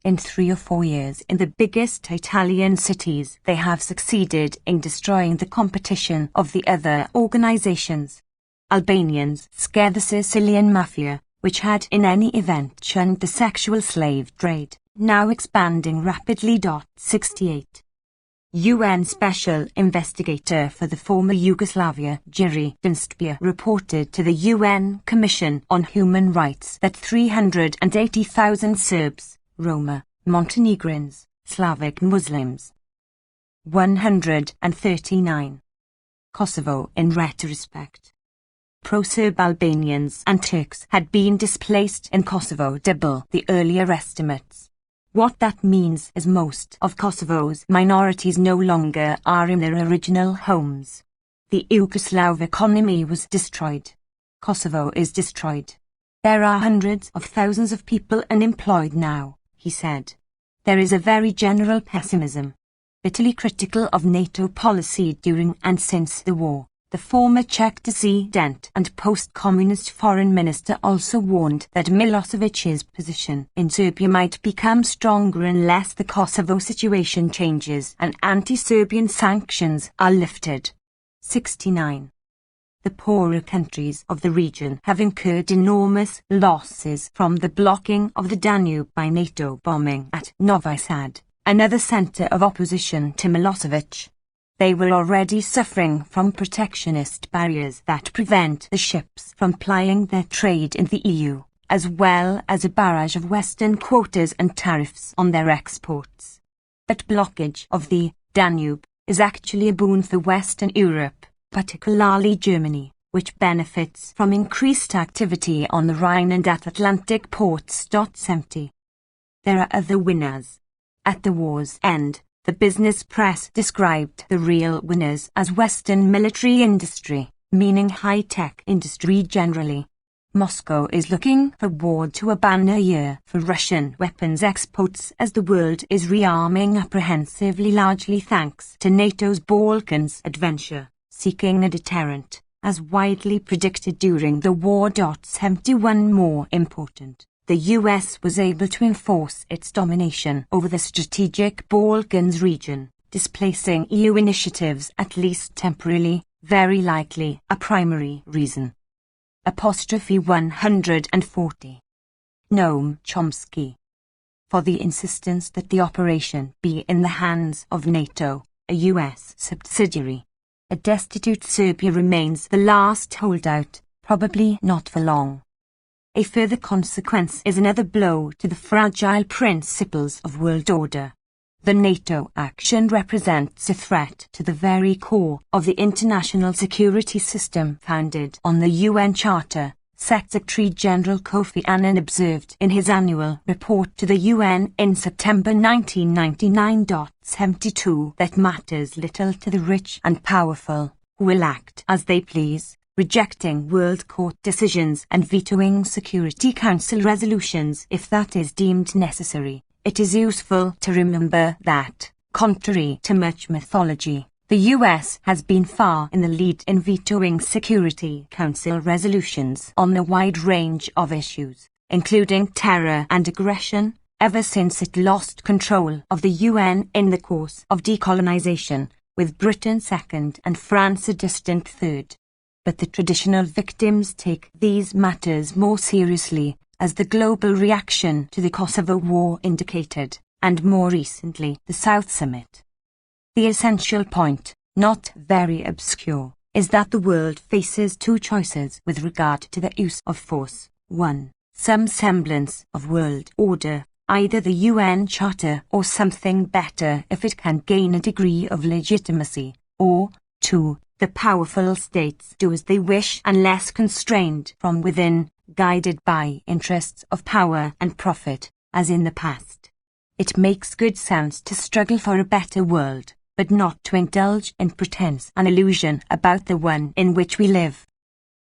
In 3 or 4 years in the biggest Italian cities they have succeeded in destroying the competition of the other organizations. Albanians scare the Sicilian mafia, which had in any event shunned the sexual slave trade, now expanding rapidly. 68. UN Special Investigator for the former Yugoslavia, Jiri Dinstbia, reported to the UN Commission on Human Rights that 380,000 Serbs, Roma, Montenegrins, Slavic Muslims. 139. Kosovo in retrospect. Pro-Serb Albanians and Turks had been displaced in Kosovo double the earlier estimates. What that means is most of Kosovo's minorities no longer are in their original homes. The Yugoslav economy was destroyed. Kosovo is destroyed. There are hundreds of thousands of people unemployed now, he said. There is a very general pessimism. Bitterly critical of NATO policy during and since the war, the former Czech dissident and post-communist foreign minister also warned that Milosevic's position in Serbia might become stronger unless the Kosovo situation changes and anti-Serbian sanctions are lifted. 69. The poorer countries of the region have incurred enormous losses from the blocking of the Danube by NATO bombing at Novi Sad, another centre of opposition to Milosevic. They were already suffering from protectionist barriers that prevent the ships from plying their trade in the EU, as well as a barrage of Western quotas and tariffs on their exports. That blockage of the Danube is actually a boon for Western Europe, particularly Germany, which benefits from increased activity on the Rhine and at Atlantic ports. 70. There are other winners. At the war's end, the business press described the real winners as Western military industry, meaning high-tech industry generally. Moscow is looking forward to a banner year for Russian weapons exports as the world is rearming apprehensively, largely thanks to NATO's Balkans adventure, seeking a deterrent, as widely predicted during the war. 71. More important, the US was able to enforce its domination over the strategic Balkans region, displacing EU initiatives at least temporarily, very likely a primary reason. 140. Noam Chomsky. For the insistence that the operation be in the hands of NATO, a US subsidiary. A destitute Serbia remains the last holdout, probably not for long. A further consequence is another blow to the fragile principles of world order. The NATO action represents a threat to the very core of the international security system founded on the UN Charter, Secretary-General Kofi Annan observed in his annual report to the UN in September 1999. 72. That matters little to the rich and powerful, who will act as they please, rejecting World Court decisions and vetoing Security Council resolutions if that is deemed necessary. It is useful to remember that, contrary to much mythology, the US has been far in the lead in vetoing Security Council resolutions on a wide range of issues, including terror and aggression, ever since it lost control of the UN in the course of decolonization, with Britain second and France a distant third. But the traditional victims take these matters more seriously, as the global reaction to the Kosovo War indicated, and more recently the South Summit. The essential point, not very obscure, is that the world faces two choices with regard to the use of force. 1. Some semblance of world order, either the UN Charter or something better if it can gain a degree of legitimacy, or 2. The powerful states do as they wish unless constrained from within, guided by interests of power and profit, as in the past. It makes good sense to struggle for a better world, but not to indulge in pretense and illusion about the one in which we live.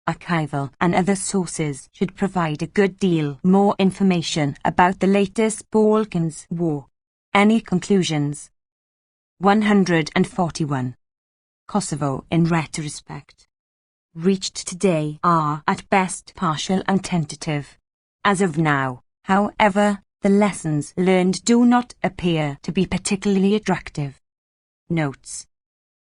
Archival and other sources should provide a good deal more information about the latest Balkans War. Any conclusions? 141. Kosovo in retrospect. Reached today are at best partial and tentative. As of now, however, The lessons learned do not appear to be particularly attractive. Notes.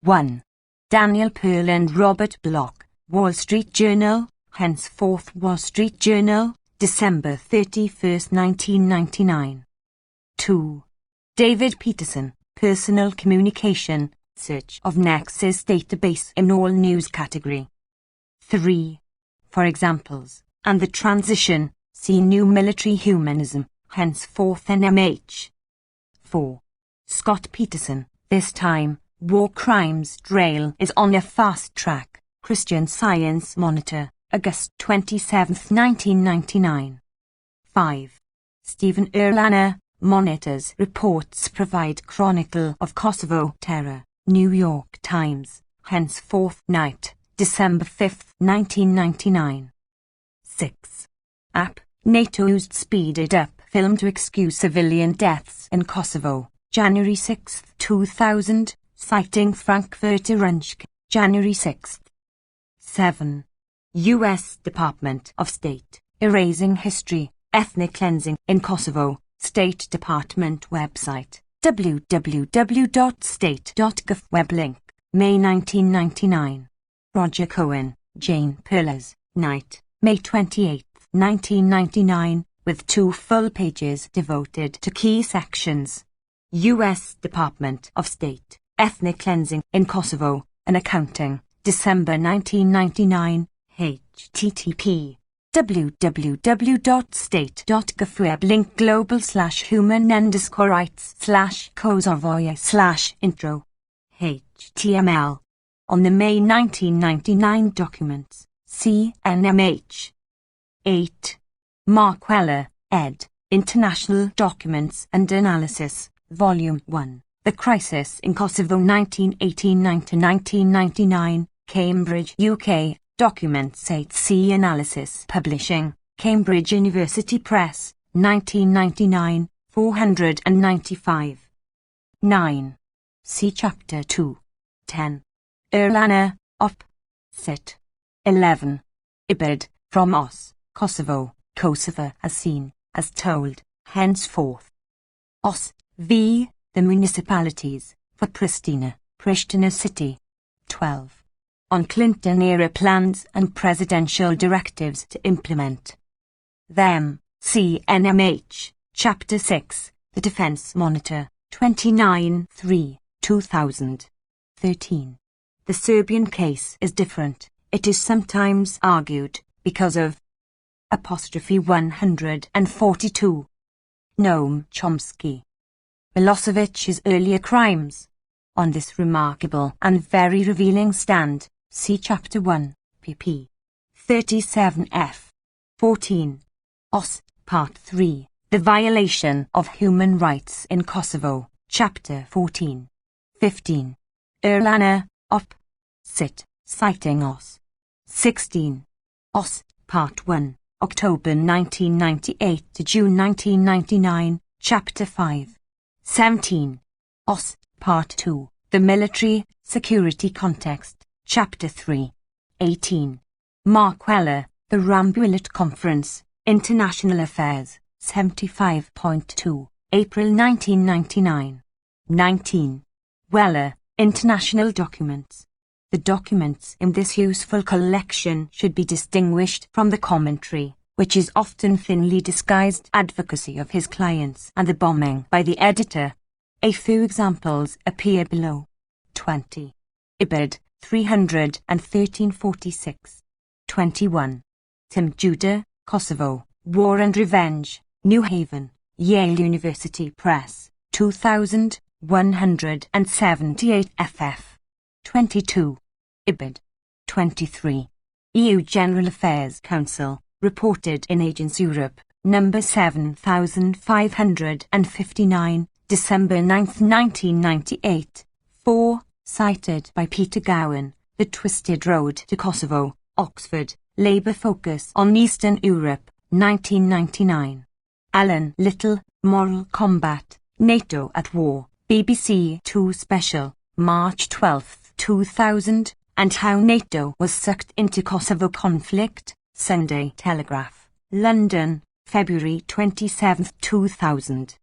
1. Daniel Pearl and Robert Bloch, Wall Street Journal, henceforth Wall Street Journal, December 31, 1999. 2. David Peterson, Personal Communication, Search of Nexus Database in all news category. 3. For examples, and the transition, see New Military Humanism, henceforth NMH. 4. Scott Peterson, This Time, War Crimes Trail is on a Fast Track, Christian Science Monitor, August 27, 1999. 5. Stephen Erlanger, Monitors Reports Provide Chronicle of Kosovo Terror, New York Times, henceforth Night, December 5, 1999. 6. App, NATO used speeded-up film to excuse civilian deaths in Kosovo, January 6, 2000, citing Frankfurter Rundschau, January 6. 7. U.S. Department of State, Erasing History, Ethnic Cleansing in Kosovo, State Department website, www.state.gov web link, May 1999. Roger Cohen, Jane Perlez, Night, May 28, 1999, with 2 full pages devoted to key sections. U.S. Department of State, Ethnic Cleansing in Kosovo, An Accounting, December 1999, http www.state.gov web link global/human_rights/Kosovoia/intro. HTML. On the May 1999 documents, see NMH. 8. Mark Weller, ed., International Documents and Analysis, Volume 1, The Crisis in Kosovo 1989-1999, Cambridge, UK, Documents 8C Analysis Publishing, Cambridge University Press, 1999, 495. 9. See Chapter 2. 10. Erlanger, Op. Cit. 11. Ibid, From Os, Kosovo, Kosovo as seen, as told, henceforth. Os, v. The Municipalities, for Pristina City. 12. On Clinton-era plans and presidential directives to implement them, see NMH, Chapter 6, The Defense Monitor, 29-3, 2000. 13. The Serbian case is different, it is sometimes argued, because of '142. Noam Chomsky. Milosevic's earlier crimes. On this remarkable and very revealing stand, see Chapter 1, pp. 37f. 14. Os, Part 3, The Violation of Human Rights in Kosovo, Chapter 14. 15. Erlanger, Op. Cit. Citing Os. 16. Os, Part 1, October 1998 to June 1999, Chapter 5. 17. Os, Part 2, The Military Security Context, Chapter 3. 18. Mark Weller, The Rambouillet Conference, International Affairs, 75.2, April 1999. 19. Weller, International Documents. The documents in this useful collection should be distinguished from the commentary, which is often thinly disguised advocacy of his clients and the bombing by the editor. A few examples appear below. 20. Ibid, 31346. 21. Tim Judah, Kosovo, War and Revenge, New Haven, Yale University Press, 2178 ff. 22. Ibid. 23. EU General Affairs Council, reported in Agents Europe, number 7559, December 9, 1998. 4. Cited by Peter Gowan, The Twisted Road to Kosovo, Oxford, Labour Focus on Eastern Europe, 1999. Alan Little, Moral Combat, NATO at War, BBC 2 Special, March 12, 2000, and How NATO Was Sucked into Kosovo Conflict, Sunday Telegraph, London, February 27, 2000.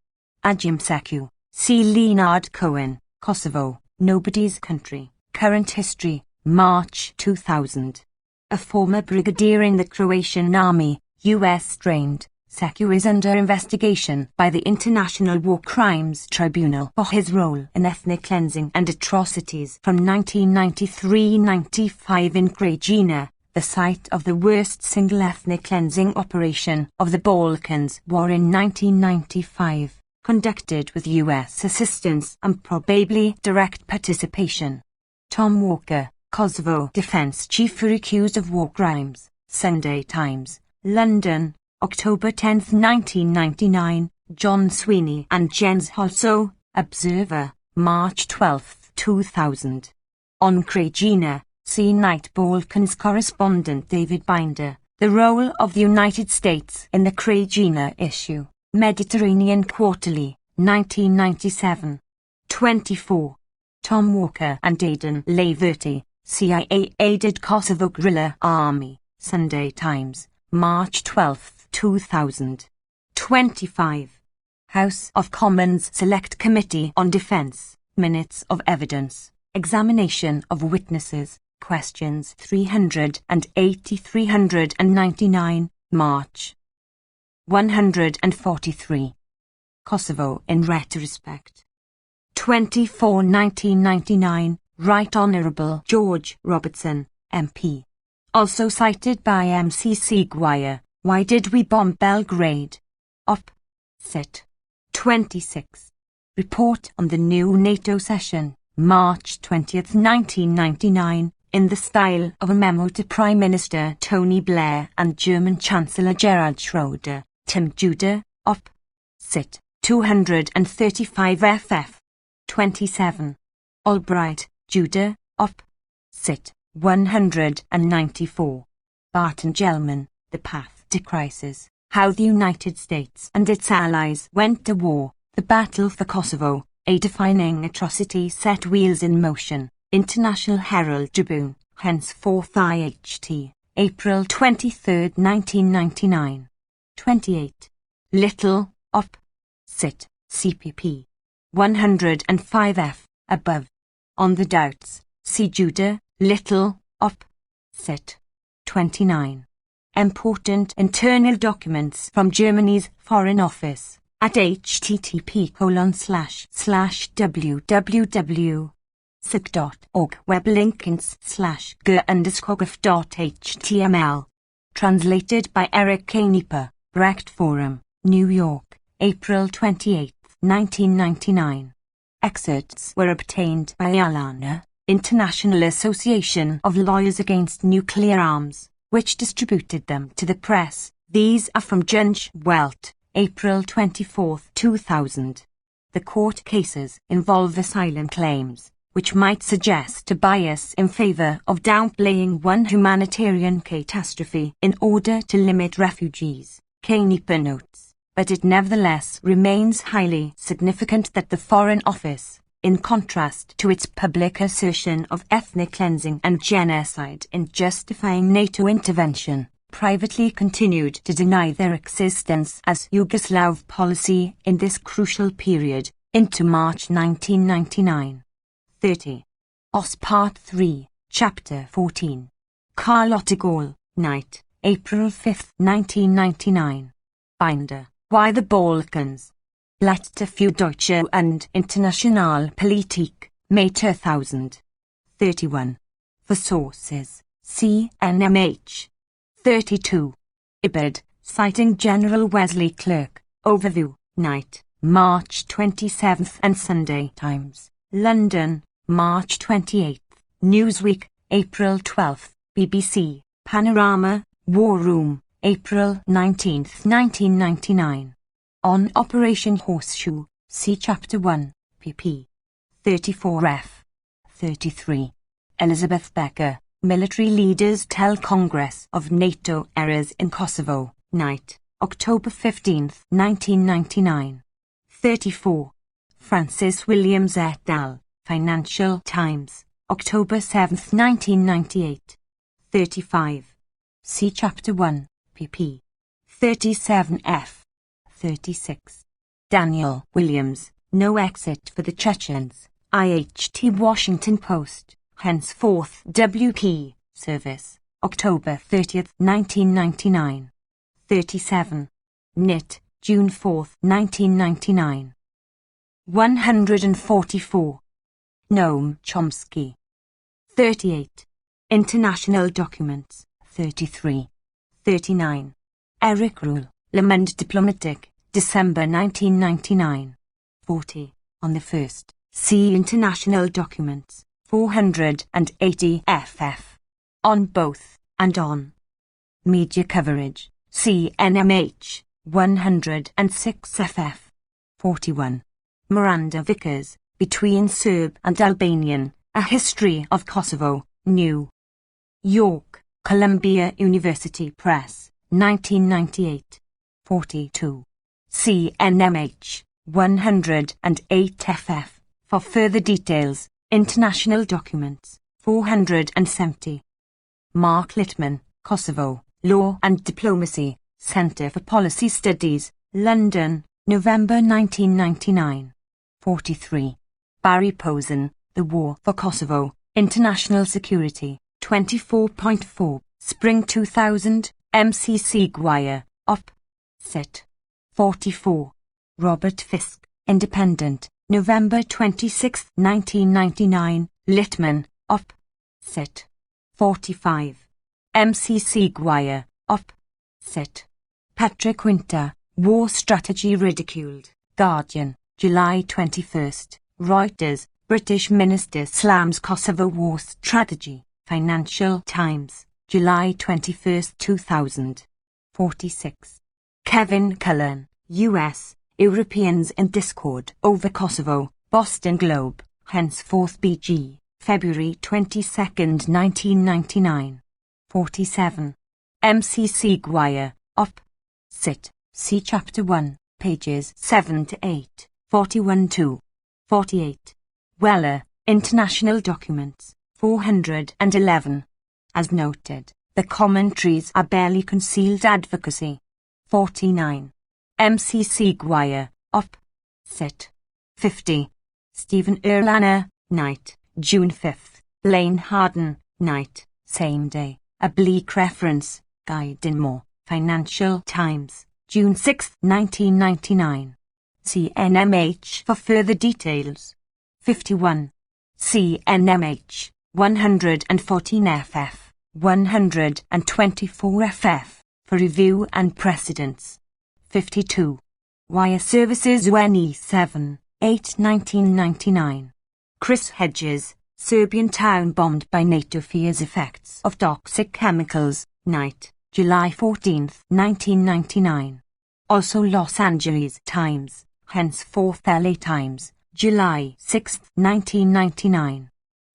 Ajimseku, C. Leonard Cohen, Kosovo, Nobody's Country, Current History, March 2000. A former brigadier in the Croatian Army, U.S. trained, Seku is under investigation by the International War Crimes Tribunal for his role in ethnic cleansing and atrocities from 1993-95 in Krajina, the site of the worst single ethnic cleansing operation of the Balkans War in 1995, conducted with U.S. assistance and probably direct participation. Tom Walker, Kosovo Defense Chief accused of war crimes, Sunday Times, London, October 10, 1999, John Sweeney and Jens Holso, Observer, March 12, 2000. On Krajina, see Night Balkans correspondent David Binder, The Role of the United States in the Krajina Issue, Mediterranean Quarterly, 1997. 24. Tom Walker and Aidan Laverty, CIA-aided Kosovo Guerrilla Army, Sunday Times, March 12, 2000. 25. House of Commons Select Committee on Defense, Minutes of Evidence, Examination of Witnesses, Questions 380-399, March 143. Kosovo in Retrospect. 24 1999, Right Honourable George Robertson, MP. Also cited by MCC Guire, Why Did We Bomb Belgrade? Op. Cit. 26. Report on the new NATO session, March 20, 1999, in the style of a memo to Prime Minister Tony Blair and German Chancellor Gerhard Schroeder, Tim Judah, Op. Cit. 235 ff. 27. Albright, Judah, Op. Cit. 194. Barton Gellman, The Path to Crisis, How the United States and its allies went to war, The Battle for Kosovo, A Defining Atrocity Set Wheels in Motion, International Herald Tribune, henceforth IHT, April 23, 1999. 28. Little, Op. Cit. CPP. 105 f. Above. On the Doubts, see Judah, Little, Op. Cit. 29. Important internal documents from Germany's Foreign Office at http://www.sig.org web linkins/g_graph.html. Translated by Eric Kanipa, Brecht Forum, New York, April 28, 1999. Excerpts were obtained by Alana, International Association of Lawyers Against Nuclear Arms, which distributed them to the press. These are from Judge Welt, April 24, 2000. The court cases involve asylum claims, which might suggest a bias in favor of downplaying one humanitarian catastrophe in order to limit refugees, Kanipa notes, but it nevertheless remains highly significant that the Foreign Office, in contrast to its public assertion of ethnic cleansing and genocide in justifying NATO intervention, privately continued to deny their existence as Yugoslav policy in this crucial period, into March 1999. 30. OS Part 3, Chapter 14. Carlotta Gall, Night, April 5, 1999. Binder, Why the Balkans? Blatt für Deutsche und Internationalpolitik, May 2000. 31. For sources, see NMH. 32. Ibid, citing General Wesley Clerk, Overview, Night, March 27 and Sunday Times, London, March 28. Newsweek, April 12. BBC, Panorama, War Room, April 19, 1999. On Operation Horseshoe, see Chapter 1, pp. 34f. 33. Elizabeth Becker, Military Leaders Tell Congress of NATO Errors in Kosovo, Night, October 15, 1999. 34. Francis Williams et al., Financial Times, October 7, 1998. 35. See Chapter 1, pp. 37F. 36. Daniel Williams, No Exit for the Chechens, IHT Washington Post, henceforth WP, Service, October 30, 1999. 37. NIT, June 4, 1999. 144. Noam Chomsky. 38. International Documents, 33. 39. Eric Rule, Le Monde Diplomatique, December 1999. 40. On the 1st, see International Documents, 480 ff. On both, and on. Media coverage, see NMH, 106 ff. 41. Miranda Vickers, Between Serb and Albanian, A History of Kosovo, New York, Columbia University Press, 1998. 42. See NMH, 108 ff. For further details, International Documents, 470. Mark Littman, Kosovo, Law and Diplomacy, Centre for Policy Studies, London, November 1999. 43. Barry Posen, The War for Kosovo, International Security, 24.4, Spring 2000, MCC Guire, Op. Cit. 44. Robert Fisk, Independent, November 26, 1999, Littman, Op. Cit. 45. MCC Guire, Op. Cit. Patrick Winter, War Strategy Ridiculed, Guardian, July 21. Reuters, British Minister slams Kosovo War Strategy, Financial Times, July 21, 2000. 46. Kevin Cullen, U.S., Europeans in Discord over Kosovo, Boston Globe, henceforth BG, February 22, 1999. 47. MCC Guire, Op. Cit. See Chapter 1, pages 7 to 8, 41-2. 48. Weller, International Documents, 411. As noted, the commentaries are barely concealed advocacy. 49. MCC Guire, Op. Cit. 50. Stephen Erlanger, Night, June 5. Blaine Harden, Night, same day. A bleak reference, Guy Dinmore, Financial Times, June 6, 1999. See NMH for further details. 51. See NMH, 114 ff, 124 ff, for review and precedents. 52. Wire Services UNE 7, 8 1999. Chris Hedges, Serbian town bombed by NATO fears effects of toxic chemicals, Night, July 14, 1999. Also Los Angeles Times, henceforth LA Times, July 6, 1999.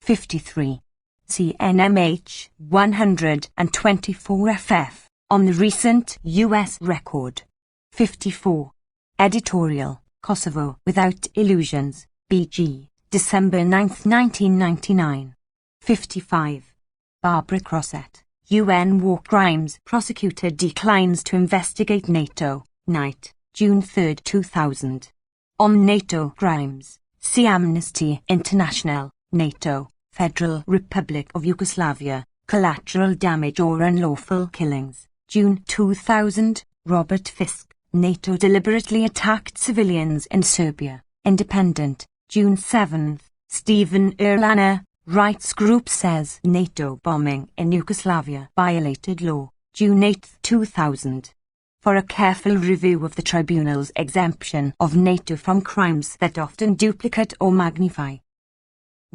53. See NMH 124 ff. On the recent U.S. record. 54. Editorial, Kosovo Without Illusions, BG, December 9, 1999. 55. Barbara Crossett, UN War Crimes Prosecutor declines to investigate NATO, Night, June 3, 2000. On NATO crimes, see Amnesty International, NATO, Federal Republic of Yugoslavia, Collateral Damage or Unlawful Killings, June 2000, Robert Fisk, NATO deliberately attacked civilians in Serbia, Independent, June 7, Stephen Erlanger, Rights Group says NATO bombing in Yugoslavia violated law, June 8, 2000. For a careful review of the tribunal's exemption of NATO from crimes that often duplicate or magnify.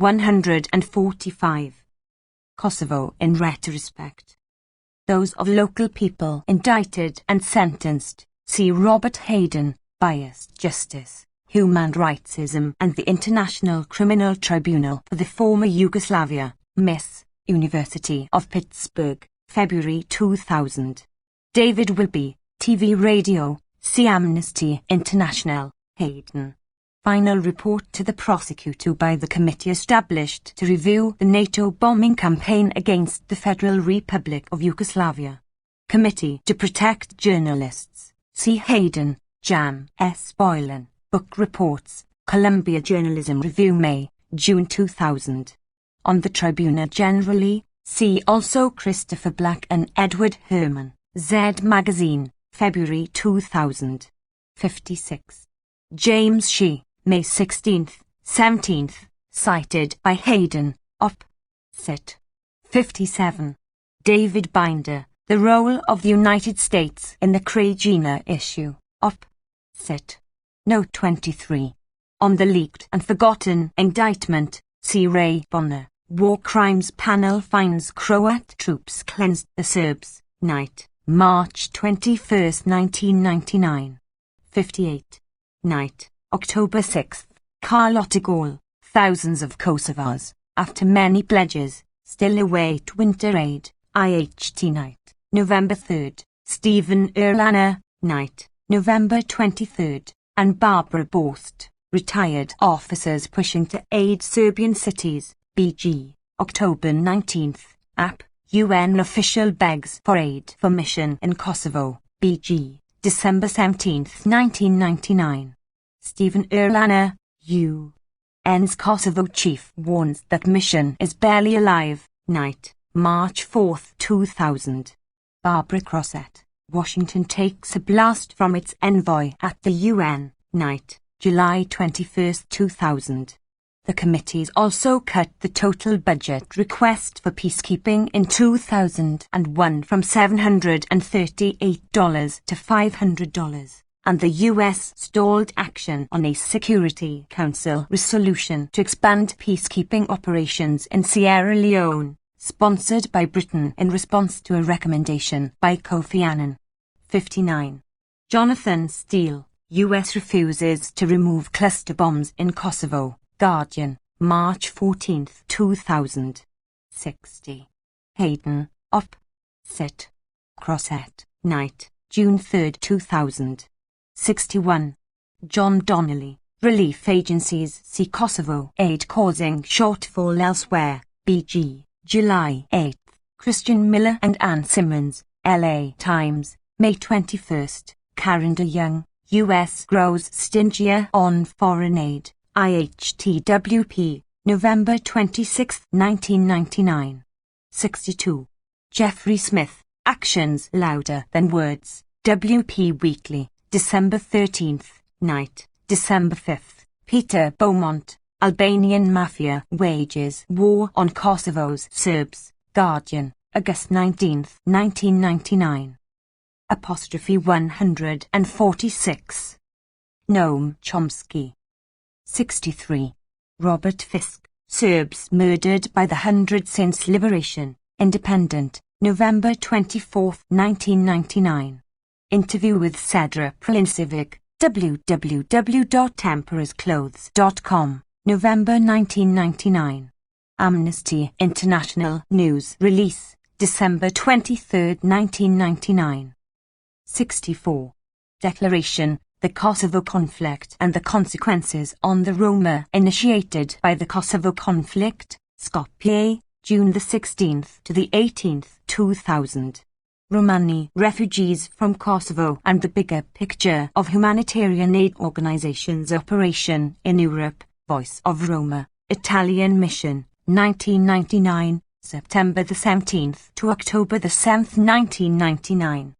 145. Kosovo in retrospect. Those of local people indicted and sentenced, see Robert Hayden, Biased Justice, Human Rightsism and the International Criminal Tribunal for the former Yugoslavia, Miss, University of Pittsburgh, February 2000. David Wilby, TV Radio, see Amnesty International, Hayden. Final report to the prosecutor by the committee established to review the NATO bombing campaign against the Federal Republic of Yugoslavia. Committee to Protect Journalists. C. Hayden, Jam. S. Boylan, Book Reports, Columbia Journalism Review May, June 2000. On the Tribuna generally, see also Christopher Black and Edward Herman, Z Magazine, February 2000. 56. James Shee, May 16th, 17th, cited by Hayden, Op. Cit. 57. David Binder, The Role of the United States in the Krajina Issue, Op. Cit. Note 23. On the Leaked and Forgotten Indictment, C. Ray Bonner, War Crimes Panel finds Croat troops cleansed the Serbs, Night, March 21, 1999. 58. Night, October 6. Carlotta Gaulle, thousands of Kosovars, after many pledges, still await winter aid, IHT Night, November 3. Stephen Erlanger, Night, November 23, and Barbara Borst, retired officers pushing to aid Serbian cities, BG, October 19. App, UN official begs for aid for mission in Kosovo, BG, December 17, 1999. Stephen Erlanger, UN's Kosovo chief warns that mission is barely alive, Night, March 4, 2000. Barbara Crossett, Washington takes a blast from its envoy at the UN, Night, July 21, 2000. The committees also cut the total budget request for peacekeeping in 2001 from $738 to $500, and the U.S. stalled action on a Security Council resolution to expand peacekeeping operations in Sierra Leone, sponsored by Britain in response to a recommendation by Kofi Annan. 59. Jonathan Steele, U.S. refuses to remove cluster bombs in Kosovo. Guardian, March 14, 2000. 60. Hayden, Op. Cit. Crossett, Night, June 3, 2000. 61. John Donnelly, Relief Agencies see Kosovo aid causing shortfall elsewhere, BG, July 8. Christian Miller and Ann Simmons, LA Times, May 21. Karen DeYoung, U.S. grows stingier on foreign aid. IHTWP, November 26, 1999. 62. Jeffrey Smith, Actions Louder Than Words, WP Weekly, December 13th, Night, December 5th. Peter Beaumont, Albanian Mafia wages war on Kosovo's Serbs, Guardian, August 19, 1999. Apostrophe 146. Noam Chomsky. 63. Robert Fisk, Serbs murdered by the hundred since liberation, Independent, November 24, 1999. Interview with Cedra Princevic, www.emperorsclothes.com, November 1999. Amnesty International News Release, December 23, 1999. 64. Declaration, The Kosovo Conflict and the Consequences on the Roma initiated by the Kosovo Conflict, Skopje, June 16 to the 18th, 2000. Romani refugees from Kosovo and the bigger picture of humanitarian aid organizations' operation in Europe, Voice of Roma, Italian Mission, 1999, September 17th to October 7th, 1999.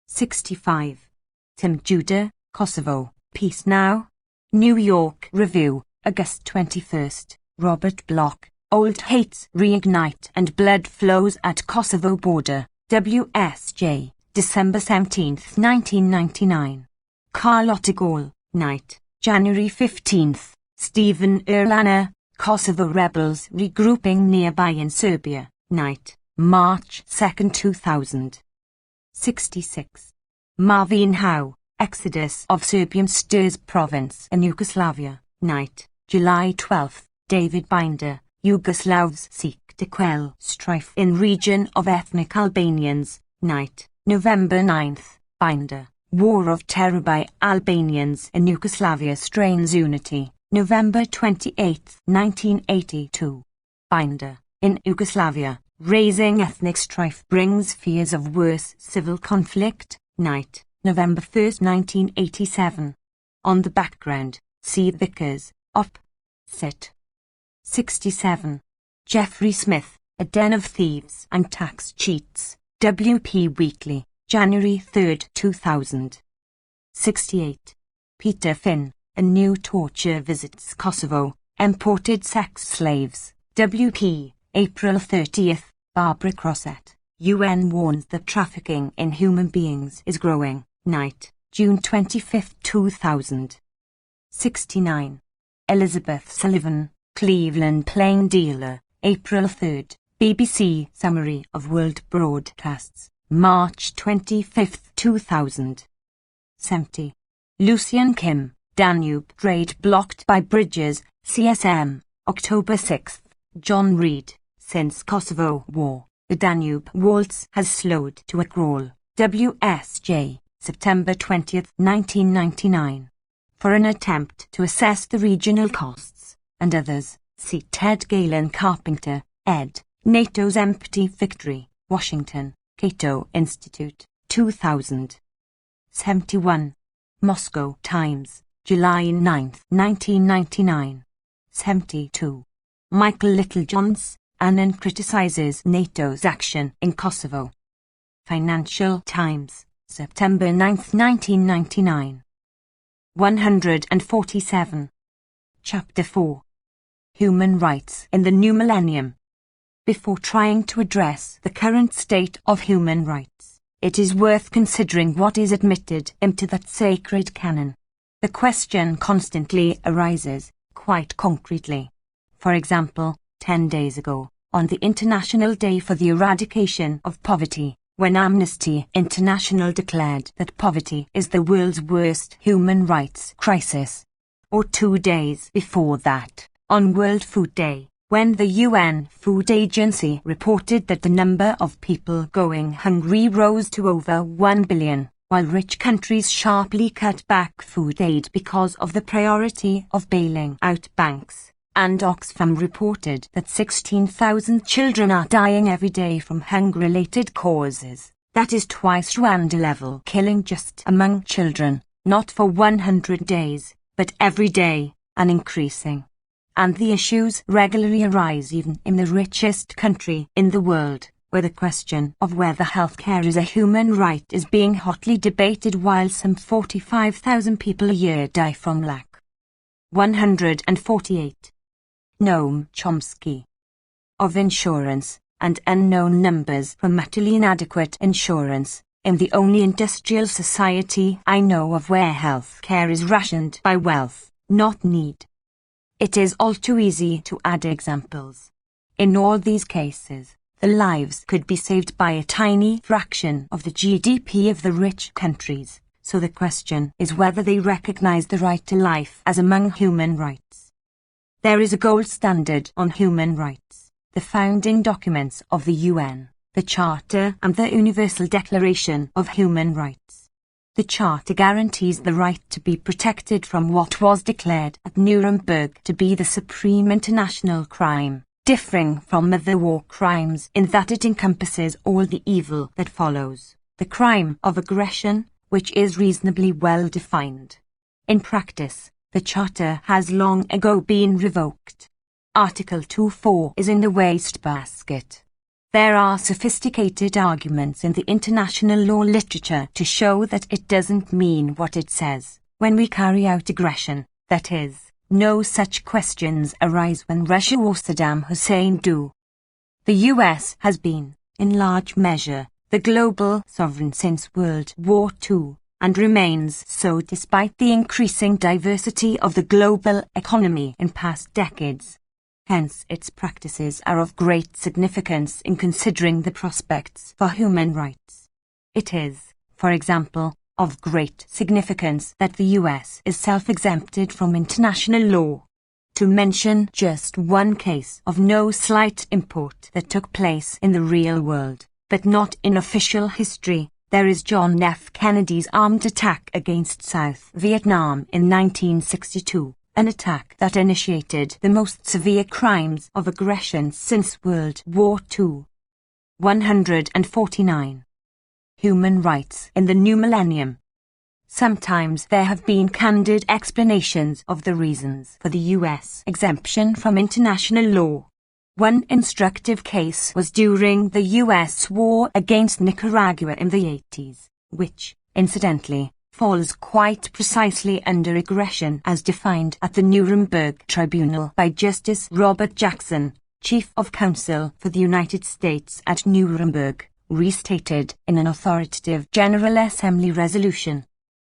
65. Tim Judah, Kosovo, Peace Now. New York Review, August 21st. Robert Bloch, Old Hates Reignite and Blood Flows at Kosovo Border, WSJ, December 17th, 1999. Carlotta Gaulle, Night, January 15th. Stephen Erlanger, Kosovo rebels regrouping nearby in Serbia, Night, March 2, 2000. 66. Marvin Howe, Exodus of Serbian Sturs Province in Yugoslavia, Night, July 12. David Binder, Yugoslavs seek to quell strife in region of ethnic Albanians, Night, November 9. Binder, War of Terror by Albanians in Yugoslavia strains unity, November 28, 1982. Binder, in Yugoslavia, raising ethnic strife brings fears of worse civil conflict, Night, November 1, 1987. On the background, see Vickers, op. Cit. 67. Jeffrey Smith, A Den of Thieves and Tax Cheats, WP Weekly, January 3, 2000. 68. Peter Finn, A New Torture Visits Kosovo, Imported Sex Slaves, WP, April 30, Barbara Crossett. UN warns that trafficking in human beings is growing. Night, June 25, 2000. 69. Elizabeth Sullivan, Cleveland Plain Dealer, April 3, BBC Summary of World Broadcasts, March 25, 2000. 70. Lucian Kim, Danube Trade Blocked by Bridges, CSM, October 6. John Reed, Since Kosovo War, the Danube waltz has slowed to a crawl, WSJ, September 20, 1999. For an attempt to assess the regional costs, and others, see Ted Galen Carpenter, ed., NATO's Empty Victory, Washington, Cato Institute, 2000. 71. Moscow Times, July 9, 1999. 72. Michael Littlejohns, Annan criticizes NATO's action in Kosovo. Financial Times, September 9, 1999. 147. Chapter 4. Human Rights in the New Millennium. Before trying to address the current state of human rights, it is worth considering what is admitted into that sacred canon. The question constantly arises, quite concretely. For example, 10 days ago, on the International Day for the Eradication of Poverty, when Amnesty International declared that poverty is the world's worst human rights crisis. Or 2 days before that, on World Food Day, when the UN Food Agency reported that the number of people going hungry rose to over 1 billion, while rich countries sharply cut back food aid because of the priority of bailing out banks. And Oxfam reported that 16,000 children are dying every day from hunger-related causes. That is twice Rwanda-level killing just among children, not for 100 days, but every day, and increasing. And the issues regularly arise even in the richest country in the world, where the question of whether healthcare is a human right is being hotly debated while some 45,000 people a year die from lack. 148. Noam Chomsky. Of insurance, and unknown numbers from utterly inadequate insurance, in the only industrial society I know of where health care is rationed by wealth, not need. It is all too easy to add examples. In all these cases, the lives could be saved by a tiny fraction of the GDP of the rich countries, so the question is whether they recognize the right to life as among human rights. There is a gold standard on human rights, the founding documents of the UN, the Charter and the Universal Declaration of Human Rights. The Charter guarantees the right to be protected from what was declared at Nuremberg to be the supreme international crime, differing from other war crimes in that it encompasses all the evil that follows, the crime of aggression, which is reasonably well defined. In practice, the Charter has long ago been revoked. Article 2.4 is in the wastebasket. There are sophisticated arguments in the international law literature to show that it doesn't mean what it says. When we carry out aggression, that is, no such questions arise when Russia or Saddam Hussein do. The US has been, in large measure, the global sovereign since World War II, and remains so despite the increasing diversity of the global economy in past decades. Hence its practices are of great significance in considering the prospects for human rights. It is, for example, of great significance that the US is self-exempted from international law. To mention just one case of no slight import that took place in the real world, but not in official history, there is John F. Kennedy's armed attack against South Vietnam in 1962, an attack that initiated the most severe crimes of aggression since World War II. 149. Human Rights in the New Millennium. Sometimes there have been candid explanations of the reasons for the U.S. exemption from international law. One instructive case was during the U.S. war against Nicaragua in the 80s, which, incidentally, falls quite precisely under aggression as defined at the Nuremberg Tribunal by Justice Robert Jackson, Chief of Counsel for the United States at Nuremberg, restated in an authoritative General Assembly resolution.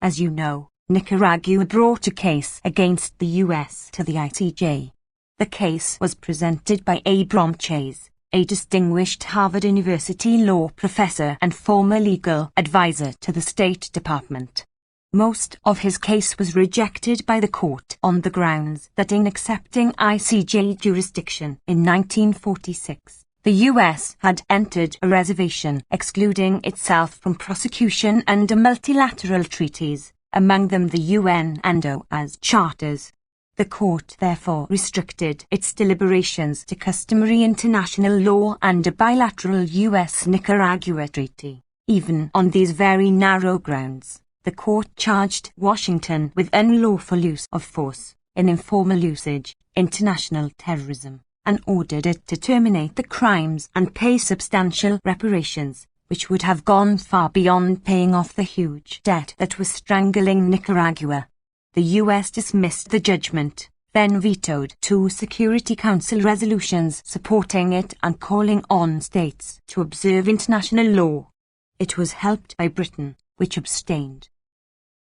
As you know, Nicaragua brought a case against the U.S. to the ICJ. The case was presented by Abram Chase, a distinguished Harvard University law professor and former legal advisor to the State Department. Most of his case was rejected by the court on the grounds that in accepting ICJ jurisdiction in 1946, the U.S. had entered a reservation excluding itself from prosecution under multilateral treaties, among them the UN and OAS charters. The court therefore restricted its deliberations to customary international law and a bilateral U.S.-Nicaragua treaty. Even on these very narrow grounds, the court charged Washington with unlawful use of force, in informal usage, international terrorism, and ordered it to terminate the crimes and pay substantial reparations, which would have gone far beyond paying off the huge debt that was strangling Nicaragua. The U.S. dismissed the judgment, then vetoed 2 Security Council resolutions supporting it and calling on states to observe international law. It was helped by Britain, which abstained.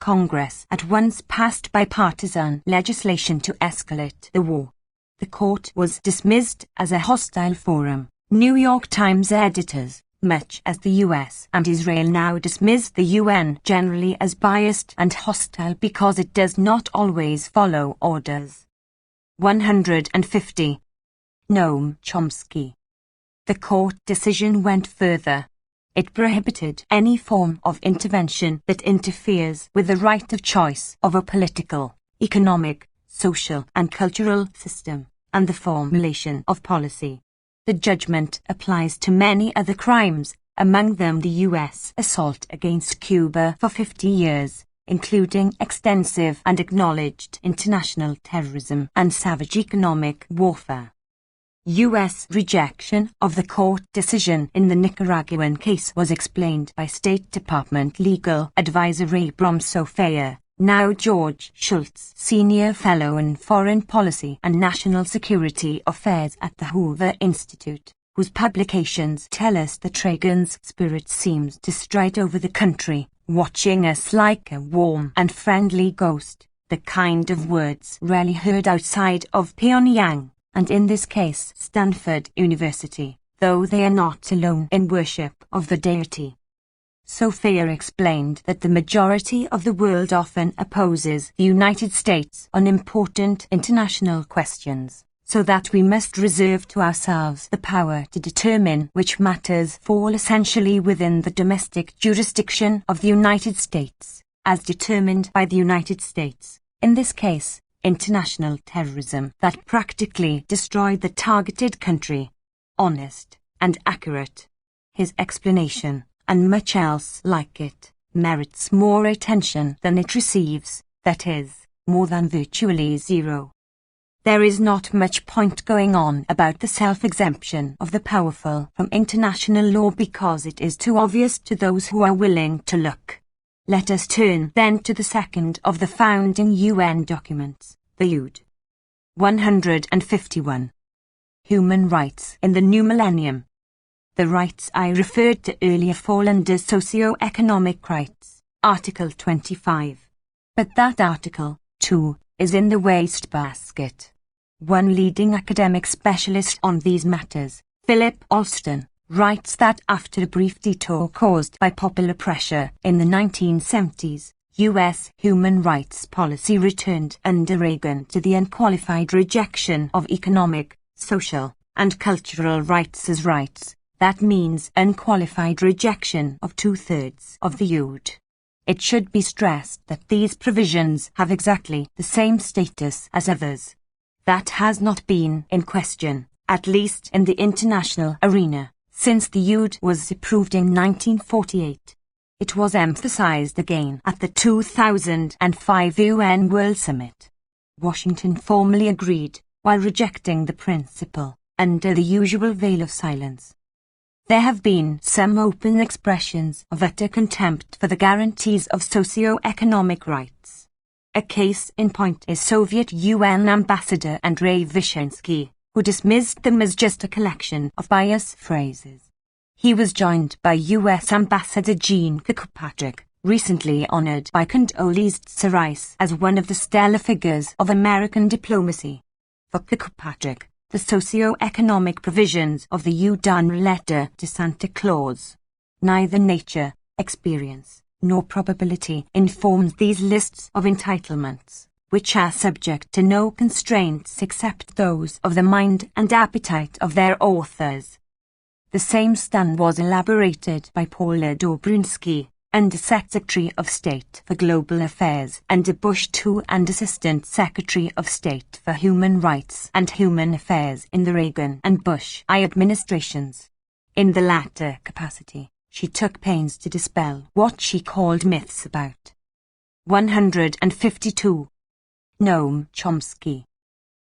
Congress at once passed bipartisan legislation to escalate the war. The court was dismissed as a hostile forum. New York Times editors, much as the US and Israel now dismiss the UN generally as biased and hostile because it does not always follow orders. 150. Noam Chomsky. The court decision went further. It prohibited any form of intervention that interferes with the right of choice of a political, economic, social and cultural system, and the formulation of policy. The judgment applies to many other crimes, among them the U.S. assault against Cuba for 50 years, including extensive and acknowledged international terrorism and savage economic warfare. U.S. rejection of the court decision in the Nicaraguan case was explained by State Department legal advisor Abram Sofia, now George Shultz, Senior Fellow in Foreign Policy and National Security Affairs at the Hoover Institute, whose publications tell us that Reagan's spirit seems to stride over the country, watching us like a warm and friendly ghost, the kind of words rarely heard outside of Pyongyang, and in this case Stanford University, though they are not alone in worship of the deity. Sophia explained that the majority of the world often opposes the United States on important international questions, so that we must reserve to ourselves the power to determine which matters fall essentially within the domestic jurisdiction of the United States, as determined by the United States, in this case, international terrorism that practically destroyed the targeted country. Honest and accurate. His explanation, and much else like it, merits more attention than it receives, that is, more than virtually zero. There is not much point going on about the self-exemption of the powerful from international law because it is too obvious to those who are willing to look. Let us turn then to the second of the founding UN documents, the UD. 151. Human rights in the new millennium. The rights I referred to earlier fall under socio-economic rights, Article 25. But that article, too, is in the wastebasket. One leading academic specialist on these matters, Philip Alston, writes that after a brief detour caused by popular pressure in the 1970s, U.S. human rights policy returned under Reagan to the unqualified rejection of economic, social, and cultural rights as rights. That means unqualified rejection of 2/3 of the UD. It should be stressed that these provisions have exactly the same status as others. That has not been in question, at least in the international arena, since the UD was approved in 1948. It was emphasized again at the 2005 UN World Summit. Washington formally agreed, while rejecting the principle, under the usual veil of silence. There have been some open expressions of utter contempt for the guarantees of socio-economic rights. A case in point is Soviet UN Ambassador Andrei Vyshinsky, who dismissed them as just a collection of biased phrases. He was joined by US Ambassador Jean Kirkpatrick, recently honored by Condoleezza Rice as one of the stellar figures of American diplomacy. For Kirkpatrick, the socio-economic provisions of the UN letter to Santa Claus. Neither nature, experience, nor probability informs these lists of entitlements, which are subject to no constraints except those of the mind and appetite of their authors. The same stand was elaborated by Paula Dobrynsky, Under Secretary of State for Global Affairs under Bush II and Assistant Secretary of State for Human Rights and Human Affairs in the Reagan and Bush I administrations. In the latter capacity, she took pains to dispel what she called myths about 152. Noam Chomsky.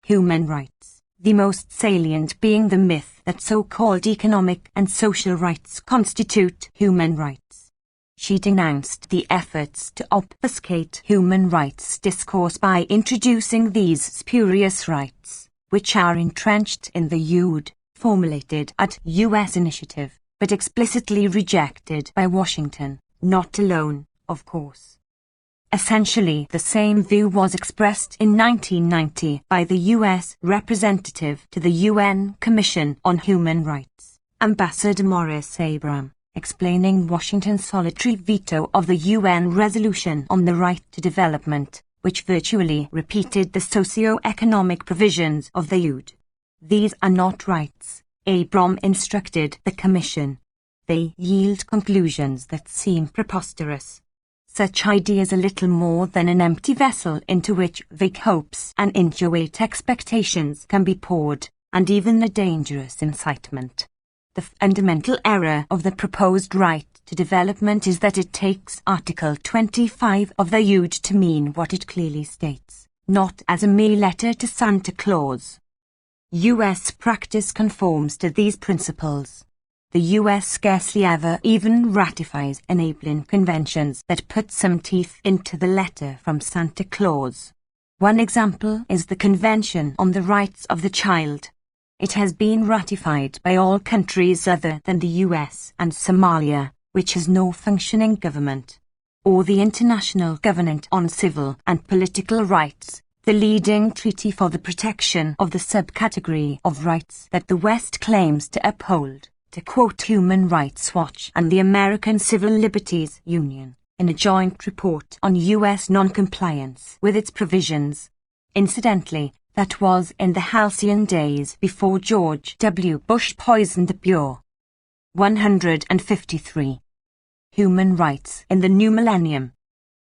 Human rights. The most salient being the myth that so-called economic and social rights constitute human rights. She denounced the efforts to obfuscate human rights discourse by introducing these spurious rights, which are entrenched in the UD, formulated at U.S. initiative, but explicitly rejected by Washington, not alone, of course. Essentially, the same view was expressed in 1990 by the U.S. representative to the UN Commission on Human Rights, Ambassador Maurice Abraham, explaining Washington's solitary veto of the UN resolution on the right to development, which virtually repeated the socio-economic provisions of the UD. These are not rights, Abraham instructed the Commission. They yield conclusions that seem preposterous. Such ideas are little more than an empty vessel into which vague hopes and inchoate expectations can be poured, and even a dangerous incitement. The fundamental error of the proposed right to development is that it takes Article 25 of the UD to mean what it clearly states, not as a mere letter to Santa Claus. U.S. practice conforms to these principles. The U.S. scarcely ever even ratifies enabling conventions that put some teeth into the letter from Santa Claus. One example is the Convention on the Rights of the Child. It has been ratified by all countries other than the U.S. and Somalia, which has no functioning government. Or the International Covenant on Civil and Political Rights, the leading treaty for the protection of the subcategory of rights that the West claims to uphold. To quote Human Rights Watch and the American Civil Liberties Union, in a joint report on U.S. non-compliance with its provisions. Incidentally, that was in the halcyon days before George W. Bush poisoned the Bureau. 153. Human rights in the new millennium.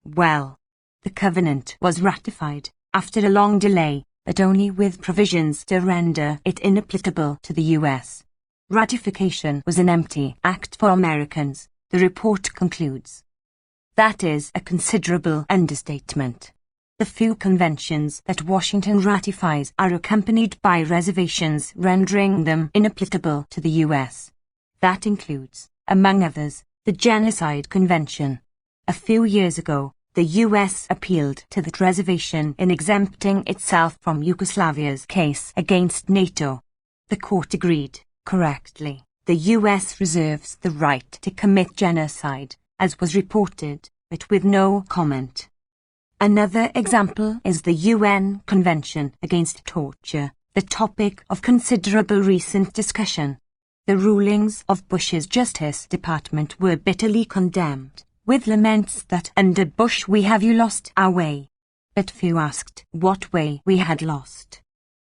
Well, the covenant was ratified, after a long delay, but only with provisions to render it inapplicable to the U.S. Ratification was an empty act for Americans, the report concludes. That is a considerable understatement. The few conventions that Washington ratifies are accompanied by reservations rendering them inapplicable to the U.S. That includes, among others, the Genocide Convention. A few years ago, the U.S. appealed to that reservation in exempting itself from Yugoslavia's case against NATO. The court agreed. Correctly, the U.S. reserves the right to commit genocide, as was reported, but with no comment. Another example is the UN Convention Against Torture, the topic of considerable recent discussion. The rulings of Bush's Justice Department were bitterly condemned, with laments that under Bush we have lost our way. But few asked what way we had lost.